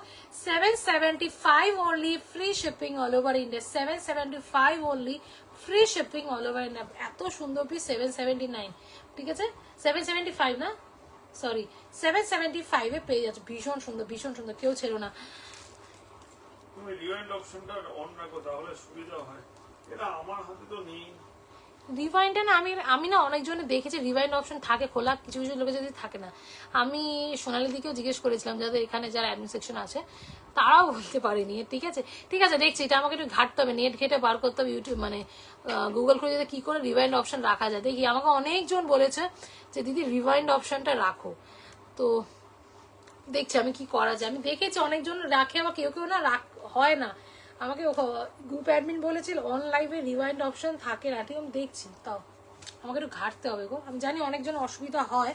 775 only, free shipping all over India, 775 only, free shipping all over India. এত সুন্দর পিস 779, ঠিক আছে, 775 না, সরি 775 এ পেয়ে যাচ্ছে, ভীষণ সুন্দর, ভীষণ সুন্দর, কেউ ছিল না। তুমি রিওয়াইন্ড অপশনটা অন রাখো তাহলে সুবিধা হয়, এটা আমার হাতে তো নেই। রিভাইন্ডটা না, আমি না অনেকজনে দেখেছি রিভাইন্ড অপশন থাকে খোলা, কিছু কিছু লোকের যদি থাকে না। আমি সোনালি দিকেও জিজ্ঞেস করেছিলাম, যাদের এখানে যারা অ্যাডমিন সেকশন আছে তারাও বলতে পারেনি, ঠিক আছে, ঠিক আছে, দেখছি এটা আমাকে একটু ঘাটতে হবে, নেট ঘেটে বার করতে হবে, ইউটিউব মানে গুগল করে যদি কি করে রিভাইন্ড অপশন রাখা যায় দেখি। আমাকে অনেকজন বলেছে যে দিদি রিভাইন্ড অপশনটা রাখো, তো দেখছি আমি কি করা যায়। আমি দেখেছি অনেকজন রাখে, আবার কেউ কেউ না হয় না, আমাকে গ্রুপ অ্যাডমিন বলেছিল অন লাইভে রিওয়াইন্ড অপশন থাকে না, ঠিক আমি দেখছি, তাও আমাকে একটু ঘাটতে হবে গো, আমি জানি অনেকজন অসুবিধা হয়,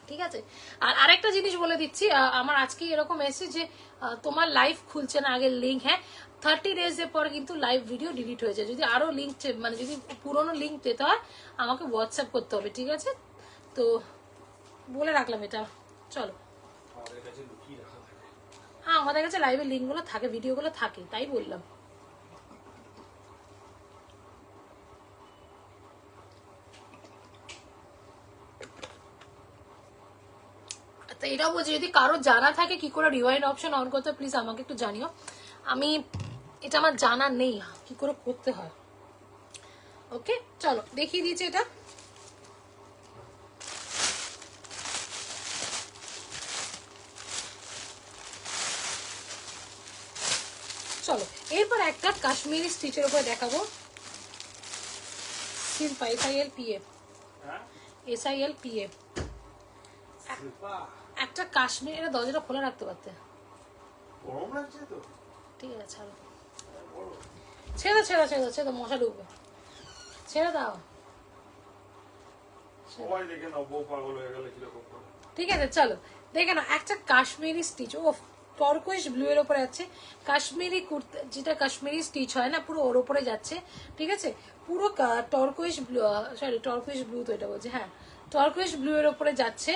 ঠিক আছে। আর আরেকটা জিনিস বলে দিচ্ছি, আমার আজকে এরকম এসেছে যে তোমার লাইভ খুলছে না আগের লিঙ্ক, হ্যাঁ 30 days এর পর কিন্তু লাইভ ভিডিও ডিলিট হয়ে যায়, যদি আরো লিঙ্ক মানে যদি পুরোনো লিঙ্ক পেতে হয় আমাকে হোয়াটসঅ্যাপ করতে হবে, ঠিক আছে, তো বলে রাখলাম এটা। চলো, হ্যাঁ আমাদের কাছে লাইভের লিঙ্কগুলো থাকে, ভিডিওগুলো থাকে, তাই বললাম। তো এটাও বলছি যদি কারো জানা থাকে কি করে রিওয়াইন্ড অপশন অন করতে, প্লিজ আমাকে একটু জানিও, আমি এটা আমার জানা নেই কি করে করতে হয়। ওকে, চলো দেখিয়ে দিয়েছি এটা। চলো এরপর একটা কাশ্মীরি স্টিচের উপরে দেখাবো, সিম্পল SIL PF একটা কাশ্মীর, এটা দরজাটা খোলা রাখতে পারতে, গরম লাগছে তো ঠিক আছে ছাড়ো, বড় ছেড়ে ছেড়ে ছেড়ে ছেড়ে, মশা ঢুকবে, ছেড়ে দাও। সবাই দেখে নাও বউ পাগল হয়ে গেলে কিরকম করে। ঠিক আছে চলো দেখে নাও একটা কাশ্মীরি স্টিচ, ও টর্কোইশ ব্লু এর উপরে যাচ্ছে, কাশ্মীরি কুর্তা যেটা কাশ্মীরি স্টিচ হয় না পুরো ওর উপরে যাচ্ছে, ঠিক আছে, পুরো টর্কোইশ ব্লু, সরি টর্কোইশ ব্লু তো এটা বলছে, হ্যাঁ টর্কোইশ ব্লু এর উপরে যাচ্ছে।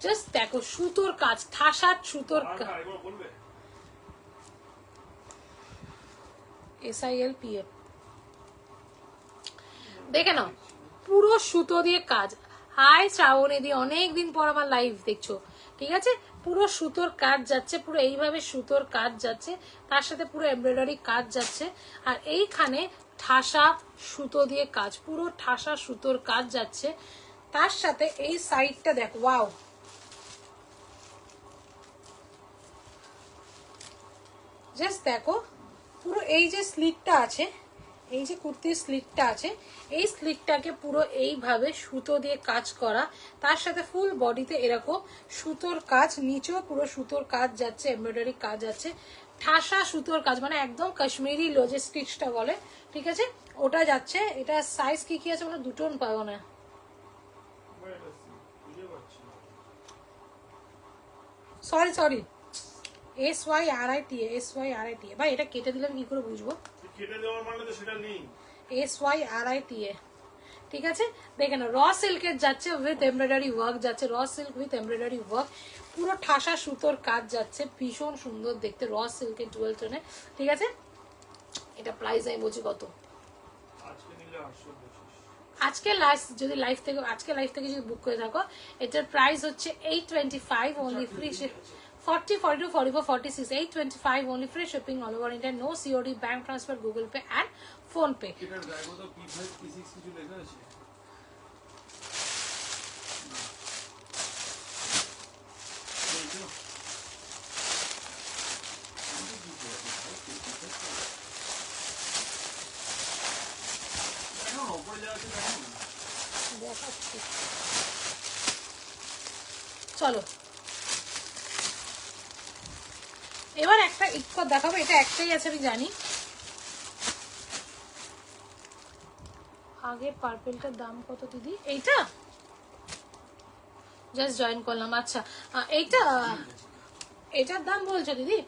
জাস্ট দেখো সুতোর কাজ, ঠাসার সুতোর কাজ, আরেকবার বলবে SILPF দেখে নাও পুরো সুতো দিয়ে কাজ। হাই শ্রাবণী দি, অনেকদিন পর আমার লাইভ দেখছো, ঠিক আছে, পুরো সুতোর কাজ যাচ্ছে, পুরো এইভাবে সুতোর কাজ যাচ্ছে, তার সাথে পুরো এমব্রয়ডারি কাজ যাচ্ছে, আর এইখানে ঠাসা সুতো দিয়ে কাজ, পুরো ঠাসা সুতোর কাজ যাচ্ছে, তার সাথে এই সাইডটা দেখো, ওয়াও জাস্ট দেখো পুরো এই যে স্লিটটা আছে, এই যে কুর্তির স্লিটটা আছে, এই স্লিটটাকে পুরো এইভাবে সুতো দিয়ে কাজ করা, তার সাথে ফুল বডিতে এরকম সুতোর কাজ, নিচেও পুরো সুতোর কাজ যাচ্ছে, এমব্রয়ডারি কাজ আছে, ঠাসা সুতোর কাজ, মানে একদম কাশ্মীরি লোজে স্টিচটা বলে, ঠিক আছে, ওটা যাচ্ছে। এটা সাইজ কি কি আছে, মানে দুটো পাবো না, সরি সরি, SYRITA ভাই, এটা কেটে দিলাম কি করে বুঝবো, কেটে দেওয়ার মানে তো সেটা নেই। SYRITA, ঠিক আছে, দেখেন র সিল্কের যাচ্ছে উইথ এমব্রয়ডারি ওয়ার্ক যাচ্ছে, raw silk with embroidery work, পুরো ঠাসা সুতোর কাজ যাচ্ছে, ভীষণ সুন্দর দেখতে, র সিল্কের ডুয়েল টোনে, ঠিক আছে। এটা প্রাইস আমি বলছি কত, আজকে নিলে 825। আজকে লাস্ট যদি লাইভ থেকে, আজকে লাইভ থেকে যদি বুক করে থাকো, এটার প্রাইস হচ্ছে 825 only, free 40, 42, 44, 46, 825 only, free shipping all over India, no COD, bank transfer, Google Pay and Phone Pay. এটার গায়ে কত P5 P6 কিছু লেখা আছে? এই তো। দেখো উপরে যা আছে দেখো না। দেখাচ্ছি। চলো এবার একটা ইকট দেখাবো, এটা একটাই আছে আমি জানি। আগে পার্পেলটার দাম কত দিদি? এইটা জাস্ট জয়েন করলাম, আচ্ছা এইটা, এটার দাম বলছো দিদি?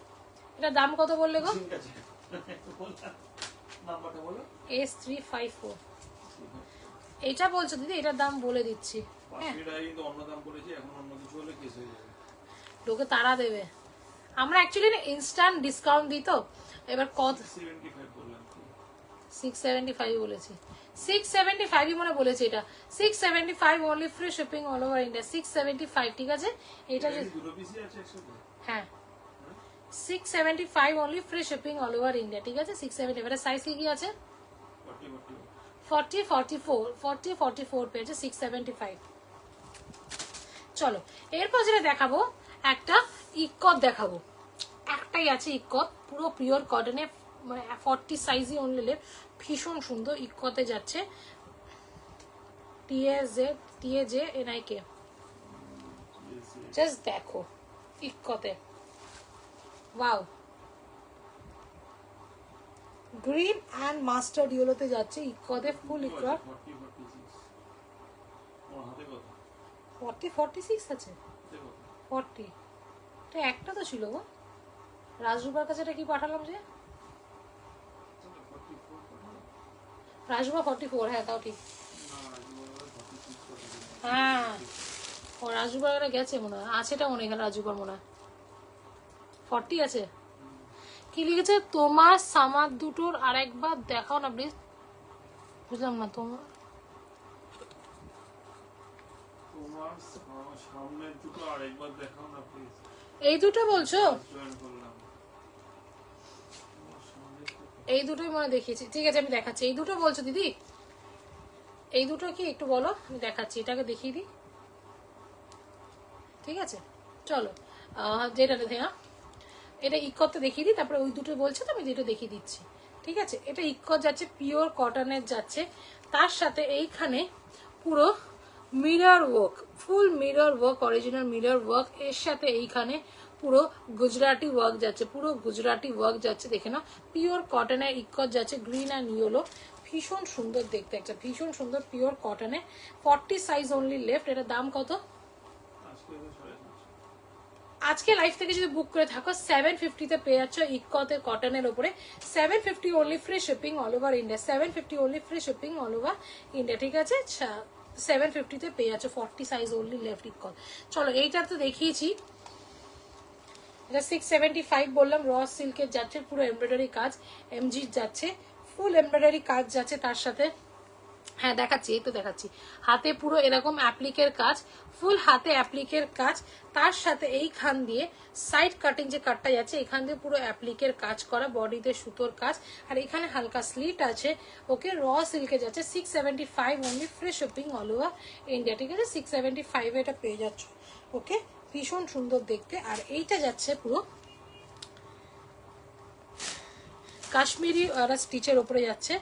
এটার দাম কত বললে গো? ঠিক আছে নাম্বারটা বলো। S354, এটা বলছো দিদি? এটার দাম বলে দিচ্ছি, হ্যাঁ কিন্তু অন্য দাম বলেছি, এখন অন্য কিছু হলে কেস হয়ে যাবে, লোকে তারা দেবে। আমরা অ্যাকচুয়ালি ইনস্ট্যান্ট ডিসকাউন্ট দিই তো, এবার কত 75 বললাম, 675 বলেছি, 675 মনে বলেছি, এটা 675 only, free shipping all over India, 675, ঠিক আছে। এটা যদি দুটো পিসই আছে একসাথে, হ্যাঁ 675 only, free shipping all over India, ঠিক আছে। 675 এর সাইজ কি আছে? 40, 44, 40, 44 পেয়েছে, 675। চলো এরপর যেটা দেখাবো, একটা ইকত দেখাবো, একটাই আছে ইকত, পুরো পিওর কটনে, মানে 40 সাইজই অনলি, ভীষণ সুন্দর ইকতে যাচ্ছে, TAJ জাস্ট দেখো ইকতে, ওয়াও, গ্রিন অ্যান্ড মাস্টার্ড ইয়েলোতে যাচ্ছে ইকতে, ফুল ইকট, 40, 46 আছে, 40, এটা একটা তো ছিল গো, রাজরূপার কাছে এটা কি পাঠালাম যে, রাজরূপা 44, হ্যাঁ তাও ঠিক, হ্যাঁ ও রাজরূপার গেছে মনে হয়, আছে এটা মনে হয়, রাজরূপার মনে হয় 40 আছে। কি লিখেছে? তোমার সামার দুটোর আরেকবার দেখাও না প্লিজ, বুঝলাম না। তোমার সামনের দুটো আরেকবার দেখাও না প্লিজ, এই দুটো বলছো? জয়েন করলাম, এই দুটোই মনে দেখিয়েছি, ঠিক আছে আমি দেখাচ্ছি। এই দুটো বলছো দিদি? এই দুটো কি একটু বলো, আমি দেখাচ্ছি, এটাকে দেখিয়ে দিই, ঠিক আছে চলো। যেটা দেখে না, এটা ইকতে দেখিয়ে দিই, তারপরে ওই দুটো বলছে তো আমি দুটো দেখিয়ে দিচ্ছি, ঠিক আছে। এটা ইকত যাচ্ছে, পিওর কটনের যাচ্ছে, তার সাথে এইখানে পুরো মিরর ওয়ার্ক, ফুল mirror work, original mirror work, এর সাথে এইখানে পুরো গুজরাটি ওয়ার্ক যাচ্ছে, পুরো গুজরাটি ওয়ার্ক যাচ্ছে, দেখে নাও পিওর কটনের ইকট যাচ্ছে, গ্রিন অ্যান্ড ইয়েলো, ভীষণ সুন্দর দেখতে, একটা ভীষণ সুন্দর পিওর কটনে। 40 size only left. এটার দাম কত? আজকে লাইভ থেকে যদি বুক করে থাকো 750 পেয়ে যাচ্ছ ইকতের কটনের উপরে, 750 only, free shipping all over India, 750 only, free shipping all over India, ঠিক আছে? 750 পেয়ে যাচ্ছ, 40 সাইজ অনলি লেফট ইকত। চলো এইটা তো দেখিয়েছি, এটা 675 বললাম, র সিল্কের যাচ্ছে, পুরো এমব্রয়ডারি কাজ, এমজি যাচ্ছে, ফুল এমব্রয়ডারি কাজ যাচ্ছে তার সাথে। হ্যাঁ দেখাচ্ছি, এই তো দেখাচ্ছি, হাতে পুরো এরকম অ্যাপ্লিকের কাজ, ফুল হাতে অ্যাপ্লিকের কাজ, তার সাথে এইখান দিয়ে সাইড কাটিং যে কাটটা যাচ্ছে এখান দিয়ে পুরো অ্যাপ্লিকের কাজ করা, বডিতে সুতোর কাজ, আর এখানে হালকা স্লিট আছে। ওকে, র সিল্কে যাচ্ছে, 675 only, free shipping all over India, ঠিক আছে? 675 এটা পেয়ে যাচ্ছ। ওকে, ভীষণ সুন্দর দেখতে। আর এইটা যাচ্ছে পুরো কাশ্মীরি স্টিচের ওপরে যাচ্ছে,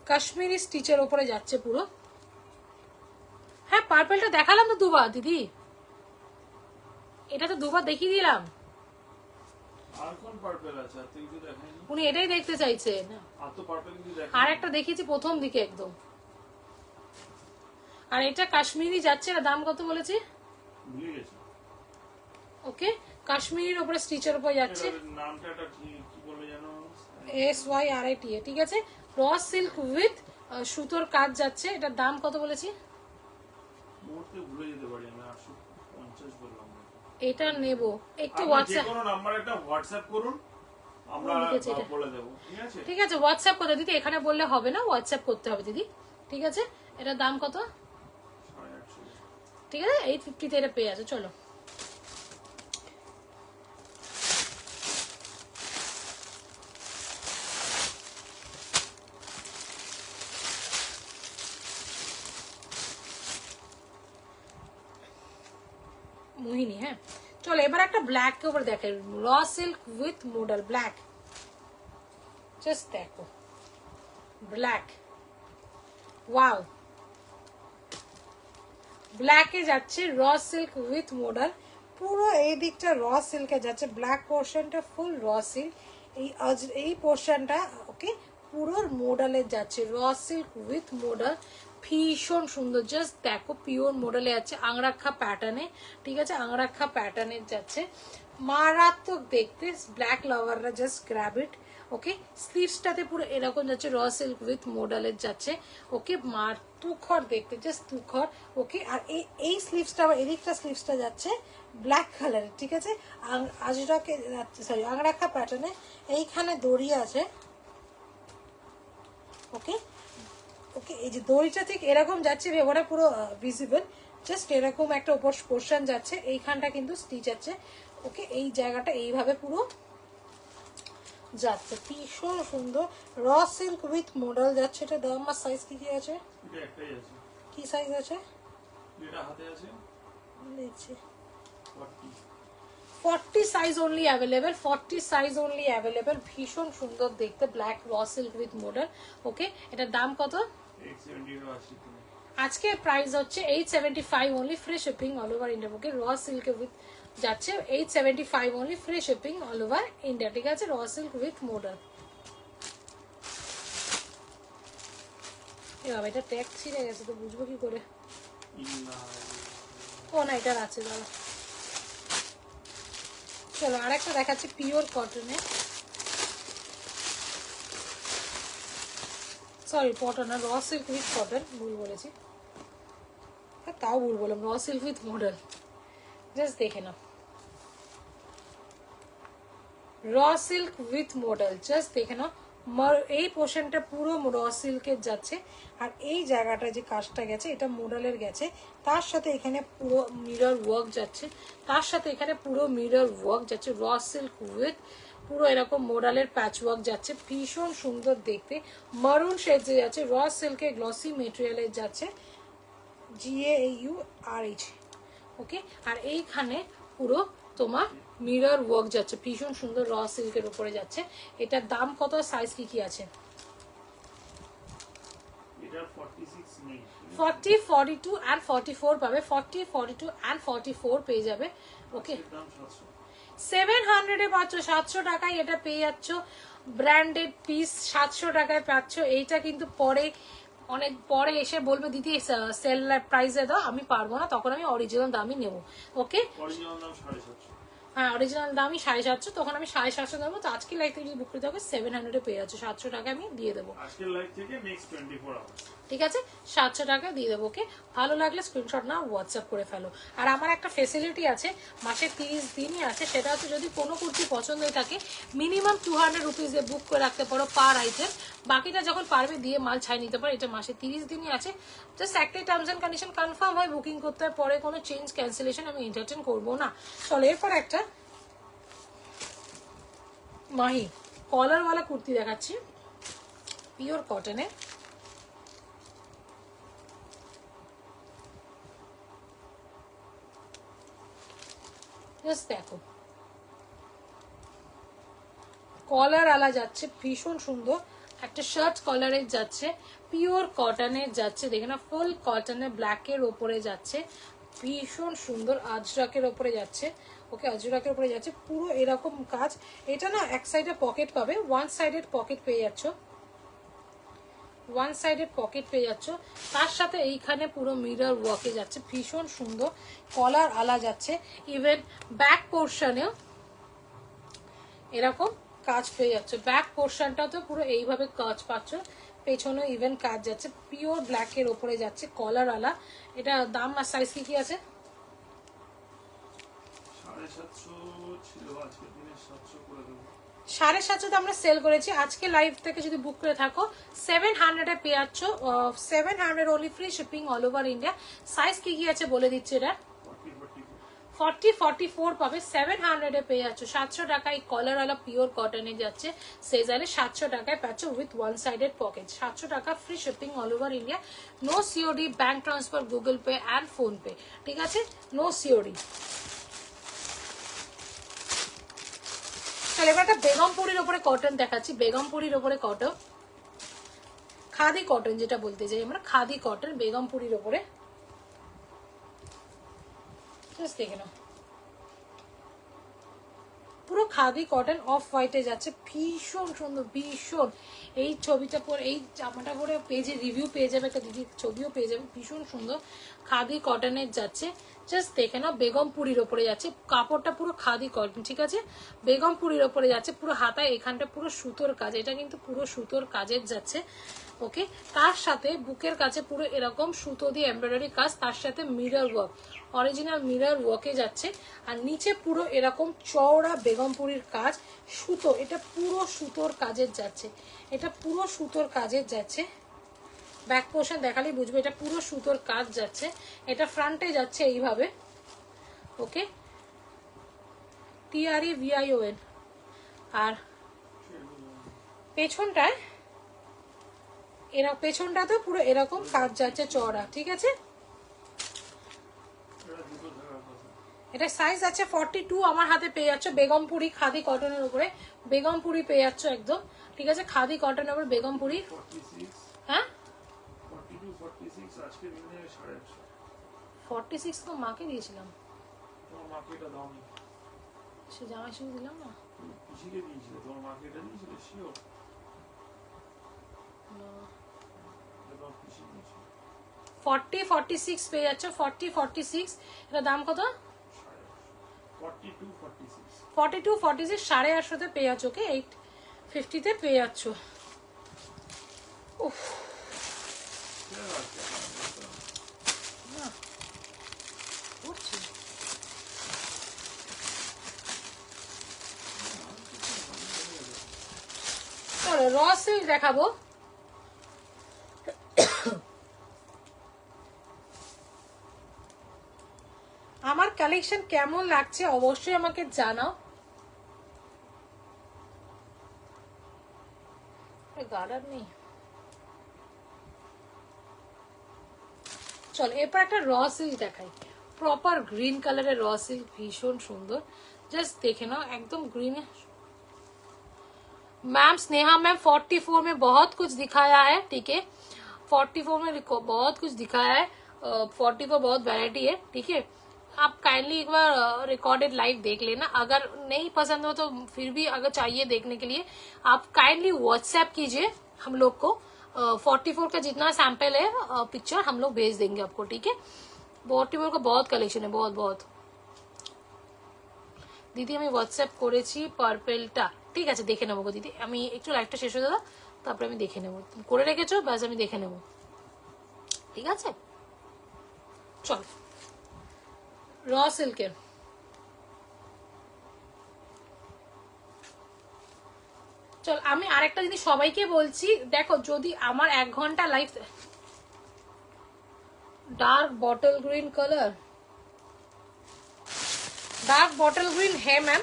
কাশ্মীরি স্টিচের ওপরে যাচ্ছে পুরো। হ্যাঁ পার্পলটা দেখালাম তো দুবার দিদি, এটা তো দুবার দেখিয়ে দিলাম। আর কোন পার্পল আছে? আর তো কিছু দেখাইনি। উনি এটাই দেখতে চাইছেন। আর তো পার্পল কিছু দেখাইনি। আর একটা দেখিয়েছি প্রথম দিকে একদম। আর এটা কাশ্মীরি যাচ্ছে, এর দাম কত বলেছি ভুলে গেছি। ওকে, কাশ্মীরির উপরে স্টিচের উপরে যাচ্ছে, এটার নামটা একটা কি বলবে জানো? SYRITA, ঠিক আছে? র সিল্ক উইথ সুতোর কাজ যাচ্ছে, এটার দাম কত বলেছি? মুহূর্তে ভুলে যেতে পারি আমি, 850 বললাম। এটা নেব একটু আপনি যে হোয়াটসঅ্যাপ, কোনো নাম্বার একটা হোয়াটসঅ্যাপ করুন, আমরা লিখেছি এটা। বলে দেব, ঠিক আছে? ঠিক আছে, হোয়াটসঅ্যাপ করতে দিদি, এখানে বললে হবে না, হোয়াটসঅ্যাপ করতে হবে দিদি, ঠিক আছে? এটার দাম কত? 850। ঠিক আছে, 850 তে এটা পেয়ে আছে। চলো মোহিনী, হ্যাঁ চলো এবার একটা ব্ল্যাক কে উপর দেখে, র silk with model black, just দেখো ব্ল্যাক, ওয়াও, ব্ল্যাকে যাচ্ছে র সিল্ক উইথ মডেল, পুরো এই দিকটা র সিল্কে যাচ্ছে, ব্ল্যাক পোর্শনটা ফুল র সিল্ক, এই পোর্শনটা ওকে পুরো মডেলে যাচ্ছে, র সিল্ক উইথ মডেল, ভীষণ সুন্দর, জাস্ট দেখো পিওর মডেলে যাচ্ছে, আংরাক্ষা প্যাটার্নে, ঠিক আছে? আংরাক্ষা প্যাটার্নের যাচ্ছে, মারাত্মক দেখতে, ব্ল্যাক লাভাররা জাস্ট গ্র্যাব ইট। ওকে, স্লিভসটাতে পুরো এরকম যাচ্ছে, র সিল্ক উইথ মডেলের যাচ্ছে। ওকে, মার তুখর দেখতে, জাস্ট তুখর। ওকে, আর এই স্লিভসটা, এদিকটা স্লিভসটা যাচ্ছে ব্ল্যাক কালারের, ঠিক আছে? আজরাকে যাচ্ছে, সরি আংরাক্ষা প্যাটার্নে, এইখানে দড়ি আছে। ওকে ওকে, এই যে দড়িটা ঠিক এরকম যাচ্ছে, ওটা পুরো ভিজিবল, জাস্ট এরকম একটা উপর পোর্শন যাচ্ছে, এইখানটা কিন্তু স্টিচ আছে। ওকে, এই জায়গাটা এইভাবে পুরো যাচ্ছে, ভীষণ সুন্দর, র সিল্ক উইথ মডেল যাচ্ছে। এটা দাম আর সাইজ কি কি আছে? এটা একটাই আছে। কি সাইজ আছে? এটা হাতে আছে দেখছি, 40। 40 size only available, 40 size only available, ভীষণ সুন্দর দেখতে, ব্ল্যাক র সিল্ক উইথ মডেল। ওকে, এটার দাম কত? 870 আছে। আজকে প্রাইস হচ্ছে 875 only, free shipping all over India. Okay, raw silk with যাচ্ছে 875 only, free shipping all over India, ঠিক আছে? র সিল্ক উইথ মডেল। এবার এটা ট্যাগ ছিঁড়ে গেছে তো বুঝবো কি করে? ও না, এটার আছে, দাঁড়া। চলো আরেকটা দেখাচ্ছি পিওর কটনে, সরি কটন না, র সিল্ক উইথ কটন, ভুল বলেছি, তাও ভুল বললাম, র সিল্ক উইথ মডেল। জাস্ট দেখে নাও, র সিল্ক উইথ মডেল, জাস্ট দেখে নাও। এই পোর্শনটা পুরো র সিল্কের যাচ্ছে, আর এই জায়গাটা যে কাজটা গেছে এটা মডেলের গেছে, তার সাথে এখানে পুরো মিরর ওয়ার্ক যাচ্ছে, তার সাথে এখানে পুরো মিরর ওয়ার্ক যাচ্ছে, র সিল্ক উইথ পুরো এরকম মডেলের প্যাচ ওয়ার্ক যাচ্ছে, ভীষণ সুন্দর দেখতে, মারুন শেডে যাচ্ছে, র সিল্কের গ্লসি মেটেরিয়ালের যাচ্ছে, GAURH। ওকে, আর এইখানে পুরো তোমার মিরর ওয়ার্ক যাচ্ছে, ভীষণ সুন্দর র সিল্কের উপরে যাচ্ছে। এটার দাম কত, সাইজ কি কি আছে? এটা 46 নেই, 40, 42 and 44 পাবে, 40, 42 and 44 পেয়ে যাবে। ওকে, দাম 700। 700 পাচ্ছ, 700 টাকায় এটা পেয়ে যাচ্ছ। ব্র্যান্ডেড পিস 700 টাকায় পাচ্ছ। এইটা কিন্তু পরে অনেক পরে এসে বলবে দিদি সেল প্রাইসে দাও, আমি পারবো না, তখন আমি অরিজিনাল দামই নেবো। ওকে, অরিজিনাল দাম 750। হ্যাঁ অরিজিনাল দামই 750, তখন আমি 750 দেবো। তো আজকে লাইফ থেকে যদি বুক করতে হবে 700 পেয়ে যাচ্ছে, 700 টাকা আমি দিয়ে দেবো। আজকের লাইভ থেকে নেক্সট 24 আওয়ার্স, ঠিক আছে, 700 টাকা দিয়ে দেবো। ওকে, ভালো লাগলে স্ক্রিনশট না হোয়াটসঅ্যাপ করে ফেলো। আর আমার একটা ফেসিলিটি আছে, মাসে 30 দিনই আছে, সেটা হচ্ছে যদি কোনো কুর্তি পছন্দ হয়ে থাকে মিনিমাম 200 রুপিসে বুক করে রাখতে পারো পার আইটেম, বাকিটা যখন পারবে দিয়ে মাল ছাই নিতে পারো। এটা মাসে 30 দিনই আছে। জাস্ট একটাই টার্মস অ্যান্ড কন্ডিশন, কনফার্ম হয় বুকিং করতে হয়, পরে কোনো চেঞ্জ ক্যান্সেলেশন আমি এন্টারটেন করবো না। চলো এরপর একটা মাহি কলারওয়ালা কুর্তি দেখাচ্ছি, পিওর কটনে। জাস্ট দেখো কলার আলা যাচ্ছে, ভীষণ সুন্দর একটা শার্ট কলারের যাচ্ছে, পিওর কটনের যাচ্ছে, দেখে না ফুল কটনে ব্ল্যাকের ওপরে যাচ্ছে, ভীষণ সুন্দর আজরাকের ওপরে যাচ্ছে। ওকে, আজরাকের ওপরে যাচ্ছে, পুরো এরকম কাজ। এটা না এক সাইডে পকেট পাবে, ওয়ান সাইডেড পকেট পেয়ে যাচ্ছ, ওয়ান সাইডেড পকেট পেয়ে যাচ্ছ, তার সাথে এইখানে পুরো মিরর ওয়ার্কে যাচ্ছে, ভীষণ সুন্দর কলার আলা যাচ্ছে। ইভেন ব্যাক পোর্শনেও এরকম কাজ পেয়ে যাচ্ছে, ব্যাক পোর্শনটা তো পুরো এইভাবে কাজ পাচ্ছ, পেছনে ইভেন কাজ যাচ্ছে, পিওর ব্ল্যাকের ওপরে যাচ্ছে কলার আলা। এটা দাম আর সাইজ কি আছে? 750 ছিল, আজকে দিনে 700 করে দেবো। 750 তো আমরা সেল করেছি, আজকে লাইভ থেকে যদি বুক করে থাকো 700 পেয়ে যাচ্ছ, 700 only, free shipping all over India. Size কি আছে বলে দিচ্ছি, এটা 40 44 পাবে, 700 পেয়ে যাচ্ছ, 700 টাকায় কলারওয়ালা পিওর কটনে যাচ্ছে, সেজারে 700 টাকায় পাচ্ছ উইথ ওয়ান সাইডেড পকেট, 700 টাকা, free shipping all over India, no COD, bank transfer, Google Pay and PhonePe, ঠিক আছে, নো সিওডি। তাহলে এবার একটা বেগমপুরির ওপরে কটন দেখাচ্ছি, বেগমপুরির ওপরে কটন, খাদি কটন যেটা বলতে চাই আমরা, খাদি কটন বেগমপুরির ওপরে। জাস্ট দেখে নাও, পুরো খাদি কটন অফ হোয়াইটে যাচ্ছে, ভীষণ সুন্দর, ভীষণ। এই ছবিটা পরে, এই জামাটা পরে পেজে রিভিউ পেয়ে যাবে, একটা দিদির ছবিও পেয়ে যাবে, ভীষণ সুন্দর খাদি কটনের যাচ্ছে। জাস্ট দেখে নাও, বেগমপুরির ওপরে যাচ্ছে, কাপড়টা পুরো খাদি কটন, ঠিক আছে, বেগমপুরির ওপরে যাচ্ছে, পুরো হাতায় এখানটা পুরো সুতোর কাজ, এটা কিন্তু পুরো সুতোর কাজের যাচ্ছে। ওকে, তার সাথে বুকের কাছে পুরো এরকম সুতো দিয়ে এমব্রয়ডারি কাজ, তার সাথে মিরর ওয়ার্ক, অরিজিনাল মিরর ওয়ার্কে যাচ্ছে, আর নিচে পুরো এরকম চওড়া বেগমপুরির কাজ, সুতো, এটা পুরো সুতোর কাজের যাচ্ছে, এটা পুরো সুতোর কাজের যাচ্ছে। ব্যাক পোর্শন দেখালেই বুঝবে এটা পুরো সুতোর কাজ যাচ্ছে, এটা ফ্রন্টে যাচ্ছে এইভাবে। ওকে, TREVION, আর পেছনটায় এরা পেছনটাতেও পুরো এরকম কাজ যাচ্ছে চওড়া, ঠিক আছে। এটা সাইজ আছে 42, আমার হাতে পেয়ে যাচ্ছ বেগমপুরি খাদি কটনের উপরে, বেগমপুরি পেয়ে যাচ্ছ একদম, ঠিক আছে, খাদি কটনের উপরে বেগমপুরি। হ্যাঁ 46 তো মাকে দিয়েছিলাম, সে জামাই শুধু দিলাম না, 40-46 পেয়ে যাচ্ছ, 40-46, এটা দাম কত? 42-46, 850 পেয়ে যাচ্ছ। ওকে, 850 পেয়ে যাচ্ছ। উফ, চলো র সিল্ক দেখাবো। আমার কালেকশন কেমন লাগছে অবশ্যই আমাকে জানাও। গার্ডার নেই, চলো এরপর একটা র সিল্ক দেখাই, প্রপার গ্রিন কালারের র সিল্ক, ভীষণ সুন্দর, জাস্ট দেখে নাও, একদম গ্রিন। मैम स्नेहा मैम 44 में बहुत कुछ दिखाया है, ठीक है, 44 में बहुत कुछ दिखाया है, 44 बहुत वैरायटी है, ठीक है। आप काइंडली एक बार रिकॉर्डेड लाइव देख लेना, अगर नहीं पसंद हो तो फिर भी अगर चाहिए देखने के लिए आप काइंडली व्हाट्सएप कीजिए हम लोग को। 44 का जितना सैंपल है पिक्चर हम लोग भेज देंगे आपको, ठीक है। 44 का बहुत कलेक्शन है, बहुत बहुत। দিদি আমি হোয়াটসঅ্যাপ করেছি পার্পেলটা, ঠিক আছে দেখে নেবো গো দিদি, আমি একটু লাইভটা শেষ হয়ে দাও, তারপরে আমি দেখে নেবো। তুমি করে রেখেছো, ব্যাস আমি দেখে নেবো, ঠিক আছে। চল র সিল্কের চল, আমি আরেকটা জিনিস সবাইকে বলছি, দেখো যদি আমার 1 ঘন্টা live, dark bottle green colour, dark bottle green है मैम,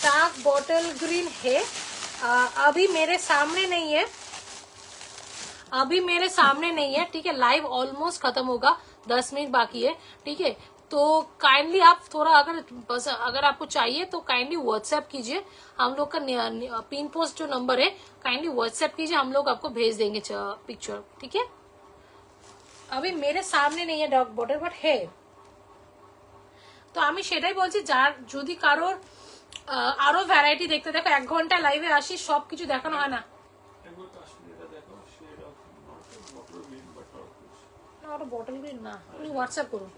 डार्क बॉटल ग्रीन है। अभी मेरे सामने नहीं है, अभी मेरे सामने नहीं है, ठीक है। लाइव ऑलमोस्ट खत्म होगा, 10 मिनट बाकी है, ठीक है। तो काइंडली आप थोड़ा अगर आपको चाहिए तो काइंडली व्हाट्सएप कीजिए, हम लोग का पिन पोस्ट जो नंबर है काइंडली व्हाट्सएप कीजिए, हम लोग आपको भेज देंगे पिक्चर, ठीक है। अभी मेरे सामने नहीं है डॉग बॉटल, बट है। তো আমি সেটাই বলছি, যার যদি কারোর আরো ভ্যারাইটি দেখতে, দেখো 1 ঘন্টা লাইভে আসি সবকিছু দেখানো হয় না। ওটা বটল গ্রিন না, তুমি হোয়াটসঅ্যাপ করুন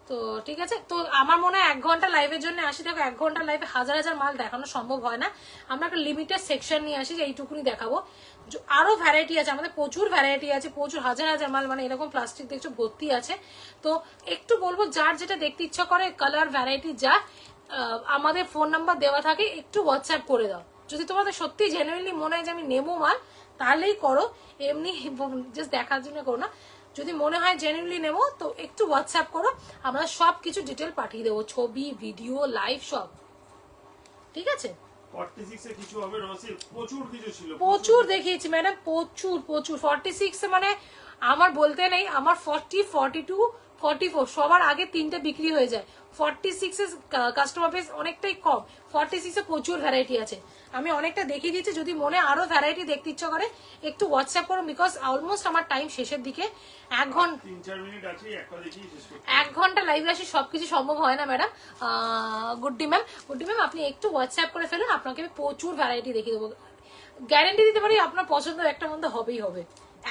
তো, ঠিক আছে। তো আমার মনে হয় 1 ঘন্টা লাইভের জন্য আসি, দেখো 1 ঘন্টা লাইভে হাজার হাজার মাল দেখানো সম্ভব হয় না, আমরা একটা লিমিটেড সেকশন নিয়ে আসি যে এইটুকুনি দেখাবো। আরো ভ্যারাইটি আছে আমাদের, প্রচুর ভ্যারাইটি আছে, প্রচুর হাজার হাজার মাল, মানে এরকম প্লাস্টিক দেখছো ভর্তি আছে। তো একটু বলবো যার যেটা দেখতে ইচ্ছা করে কালার ভ্যারাইটি যা, আমাদের ফোন নাম্বার দেওয়া থাকে, একটু হোয়াটসঅ্যাপ করে দাও। যদি তোমাদের সত্যি জেনুইনলি মনে হয় যে আমি নেবো মাল, তাহলেই করো, এমনি জাস্ট দেখার জন্য করো না। যদি মনে হয় জেনুইনলি নেবো তো একটু হোয়াটসঅ্যাপ করো, আমরা সব কিছু ডিটেল পাঠিয়ে দেবো, ছবি ভিডিও লাইভ সব, ঠিক আছে। 46 এ কিছু হবে রসিল, প্রচুর কিছু ছিল, প্রচুর দেখিয়েছি ম্যাডাম, প্রচুর প্রচুর। 46 এ মানে আমার বলতে নেই, আমার 40, 42, 44 সবার আগে 3টে বিক্রি হয়ে যায়। 46 এর কাস্টমার বেস অনেকটাই কম, 46 এ প্রচুর ভ্যারাইটি আছে, আমি অনেকটা দেখিয়ে দিয়েছি। যদি মনে আরো ভ্যারাইটি দেখতে ইচ্ছা করে একটু হোয়াটসঅ্যাপ করো, বিকজ অলমোস্ট আমার টাইম শেষের দিকে, 1 ঘন্টা 3-4 মিনিট আছে, একটা দেখি শেষ করতে। 1 ঘন্টা লাইভে আসি সবকিছু সম্ভব হয় না ম্যাডাম। গুড্ডি ম্যাম, গুড্ডি ম্যাম আপনি একটু হোয়াটসঅ্যাপ করে ফেলুন, আপনাকে আমি প্রচুর ভ্যারাইটি দেখিয়ে দেবো, গ্যারান্টি দিতে পারি আপনার পছন্দ একটা মধ্যে হবেই হবে,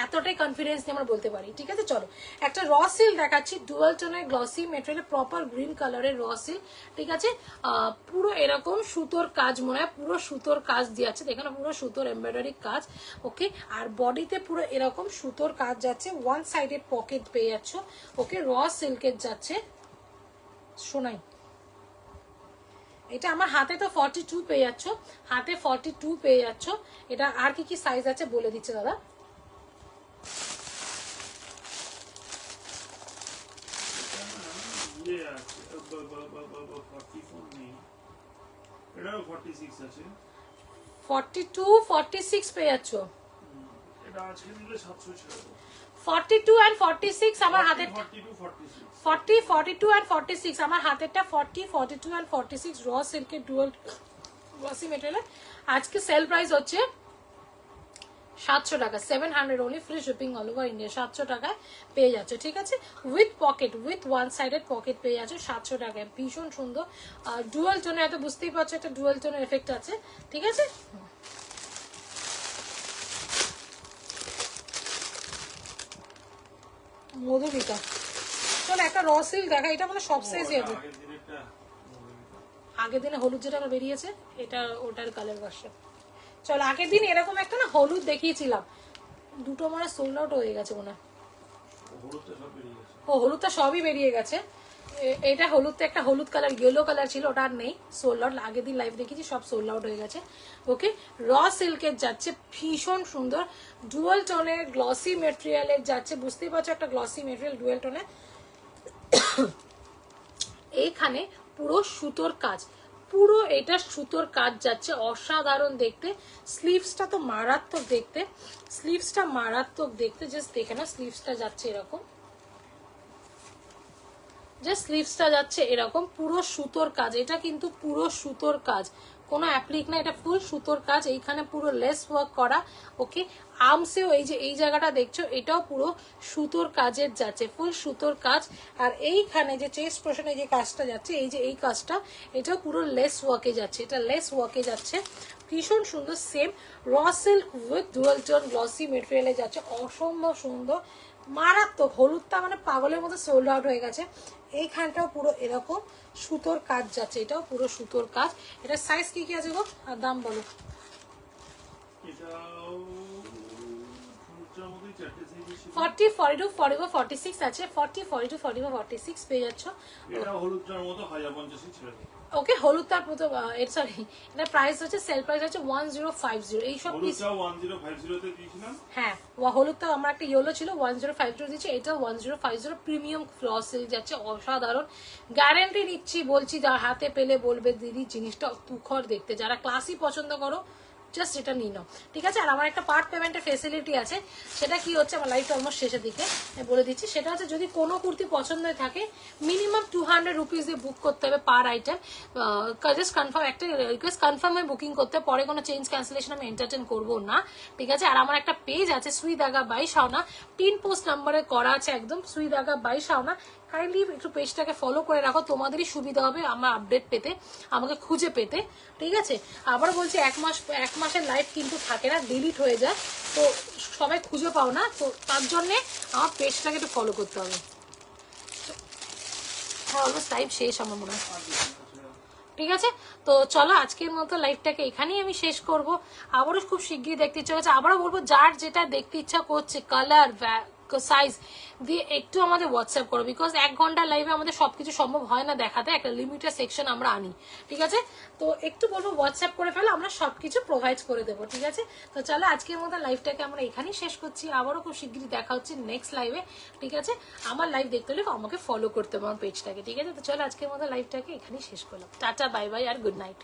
এতটাই কনফিডেন্স নিয়ে আমরা বলতে পারি, ঠিক আছে। চলো একটা র সিল্ক দেখাচ্ছি, ডুয়াল টোনের গ্লসি মেটেরিয়াল, প্রপার গ্রিন কালারের র সিল্ক, ঠিক আছে। পুরো এরকম সুতোর কাজ, মনে হয় পুরো সুতোর কাজ দিয়ে আছে, দেখেন পুরো সুতোর এমব্রয়ডারি কাজ, ওকে। আর বডিতে পুরো এরকম সুতোর কাজ যাচ্ছে, ওয়ান সাইডেড পকেট পেয়ে যাচ্ছ, ওকে। র সিল্কের যাচ্ছে, শোনাই এটা আমার হাতে তো 42 পেয়ে যাচ্ছ, হাতে 42 পেয়ে যাচ্ছ। এটা আর কি কি সাইজ আছে বলে দিচ্ছে দাদা। এটাও 46 আছে, 42, 46 পেয়ে যাচ্ছ, এটা আজকে দিলে 700 ছিল। 42 and 46 আমার হাতে, 42 46 40, 42 and 46 আমার হাতেরটা 40, 42 and 46 র সিল্কের ডুয়াল গ্লসি মেটেরিয়াল। আজকে সেল প্রাইস হচ্ছে 700 টাকা, 700 only, free shipping all over India, 700 টাকায় পেয়ে যাচ্ছে, ঠিক আছে। With pocket, with one sided pocket পেয়ে যাচ্ছে 700 টাকায়, ভীষণ সুন্দর। ডুয়াল টোনে, এত বুঝতেই পারছো একটা ডুয়াল টোনের এফেক্ট আছে, ঠিক আছে। মধুমিতা, চলো একটা র সিল্ক দেখা, এটা মানে সব সাইজই আছে। আগের দিনে হলুদ যেটা বেরিয়েছে এটা ওটার কালার ভার্সন। চলো আগের দিন এরকম একটা না হলুদ দেখিয়েছিলাম, দুটো মানে সোল্ড আউট হয়ে গেছে মনে হয়। ও হলুদটা সবই বেরিয়ে গেছে, এটা হলুদটা একটা হলুদ কালার ইয়েলো কালার ছিল, ওটা আর নেই, সোল্ড আউট। আগের দিন লাইভ দেখেছি সব সোল্ড আউট হয়ে গেছে, ওকে। র সিল্কের যাচ্ছে, ভীষণ সুন্দর ডুয়াল টোনের গ্লসি মেটেরিয়ালের যাচ্ছে, বুঝতেই পারছো একটা গ্লসি মেটেরিয়াল ডুয়াল টোনে। এইখানে পুরো সুতোর কাজ, পুরো এটা সুতোর কাজ যাচ্ছে, অসাধারণ দেখতে। স্লিভসটা তো মারাত্মক দেখতে, স্লিভসটা মারাত্মক দেখতে, জাস্ট দেখে না স্লিভসটা যাচ্ছে এরকম, যে স্লিভসটা যাচ্ছে এরকম পুরো সুতোর কাজ, এটা কিন্তু পুরো সুতোর কাজ, কোনো অ্যাপ্লিক না, এটা ফুল সুতোর কাজ, এইখানে পুরো লেস ওয়ার্ক করা। ওকে, আর্মসেও এই যে এই জায়গাটা দেখছো এটাও পুরো সুতোর কাজের যাচ্ছে, ফুল সুতোর কাজ। আর এইখানে যে চেস্ট পোর্শনে যে কাজটা যাচ্ছে, এই যে এই কাজটা, এটাও পুরো লেস ওয়ার্কে যাচ্ছে, এটা লেস ওয়ার্কে যাচ্ছে, ভীষণ সুন্দর। Same raw silk with dual tone glossy মেটেরিয়ালে যাচ্ছে, অসম্ভব সুন্দর, মারাত্মক। হলুদটা মানে পাগলের মতো সোল্ড আউট হয়ে গেছে। এইখানটাও পুরো এরকম সুতোর কাজ যাচ্ছে, এটাও পুরো সুতোর কাজ। এটা সাইজ কি কি আছে গো, আর দাম বলো? এটাও হলুদটার মধ্যেই চারটে সাইজ আছে। 40, 42, 44, 46 আছে, 40, 42, 44, 46 পেয়ে যাচ্ছ। এটা হলুদটার মতো 1050 ছিল। ওকে, হলুদ তার মতো সরি, এটা প্রাইস হচ্ছে, সেল প্রাইস হচ্ছে 1050। এইসব পিস হলুদটাও 1050 তে দিয়েছিলাম। হ্যাঁ, হলুদটা আমার একটা ইয়েলো ছিল 1050 দিচ্ছে, এটা 1050 প্রিমিয়াম ক্লথ সিল্ক যাচ্ছে, অসাধারণ। গ্যারান্টি নিচ্ছি, বলছি, যার হাতে পেলে বলবে দিদি জিনিসটা তুখর দেখতে। যারা ক্লাসি পছন্দ করো জাস্ট এটা নিয়ে নাও, ঠিক আছে। আর আমার একটা পার্ট পেমেন্টের ফেসিলিটি আছে, সেটা কি হচ্ছে, আমার লাইফটা অলমোস্ট শেষের দিকে বলে দিচ্ছি। সেটা হচ্ছে যদি কোনো কুর্তি পছন্দ হয়ে থাকে, মিনিমাম 200 রুপিস দিয়ে বুক করতে হবে পার আইটেম। জাস্ট কনফার্ম, একটা রিকোয়েস্ট, কনফার্মে বুকিং করতে, পরে কোনো চেঞ্জ ক্যান্সেলেশন আমি এন্টারটেন করবো না, ঠিক আছে। আর আমার একটা পেজ আছে সুই দাগা বাই শাওনা, 3 পোস্ট নাম্বারে করা আছে একদম, সুই দাগা বাই শাওনা। কাইন্ডলি একটু পেজটাকে ফলো করে রাখো, তোমাদেরই সুবিধা হবে আমার আপডেট পেতে, আমাকে খুঁজে পেতে, ঠিক আছে। আবার বলছি, এক মাসের লাইফ কিন্তু থাকে না, ডিলিট হয়ে যায়, তো সবাই খুঁজে পাও না, তো তার জন্যে আমার পেজটাকে একটু ফলো করতে হবে। হ্যাঁ, অলমোস্ট লাইভ শেষ আমার মনে হয়, ঠিক আছে। তো চলো আজকের মতো লাইভটাকে এখানেই আমি শেষ করব। আবারও খুব শিগগিরই দেখতে ইচ্ছা করছে, আবারও বলবো, যার যেটা দেখতে ইচ্ছা করছে কালার সাইজ দিয়ে একটু আমাদের হোয়াটসঅ্যাপ করো, বিকজ 1 ঘন্টা লাইভে আমাদের সবকিছু সম্ভব হয় না দেখাতে, একটা লিমিটেড সেকশন আমরা আনি, ঠিক আছে। তো একটু বলবো হোয়াটসঅ্যাপ করে ফেলো, আমরা সবকিছু প্রোভাইড করে দেবো, ঠিক আছে। তো চলো আজকের মতো লাইভটাকে আমরা এখানেই শেষ করছি, আবারও খুব শিগগিরই দেখা হচ্ছে নেক্সট লাইভে, ঠিক আছে। আমার লাইভ দেখতে হলে আমাকে ফলো করতে হবে আমার পেজটাকে, ঠিক আছে। তো চলো আজকের মতো লাইভটাকে এখানেই শেষ করলাম, টাটা, বাই বাই, আর গুড নাইট।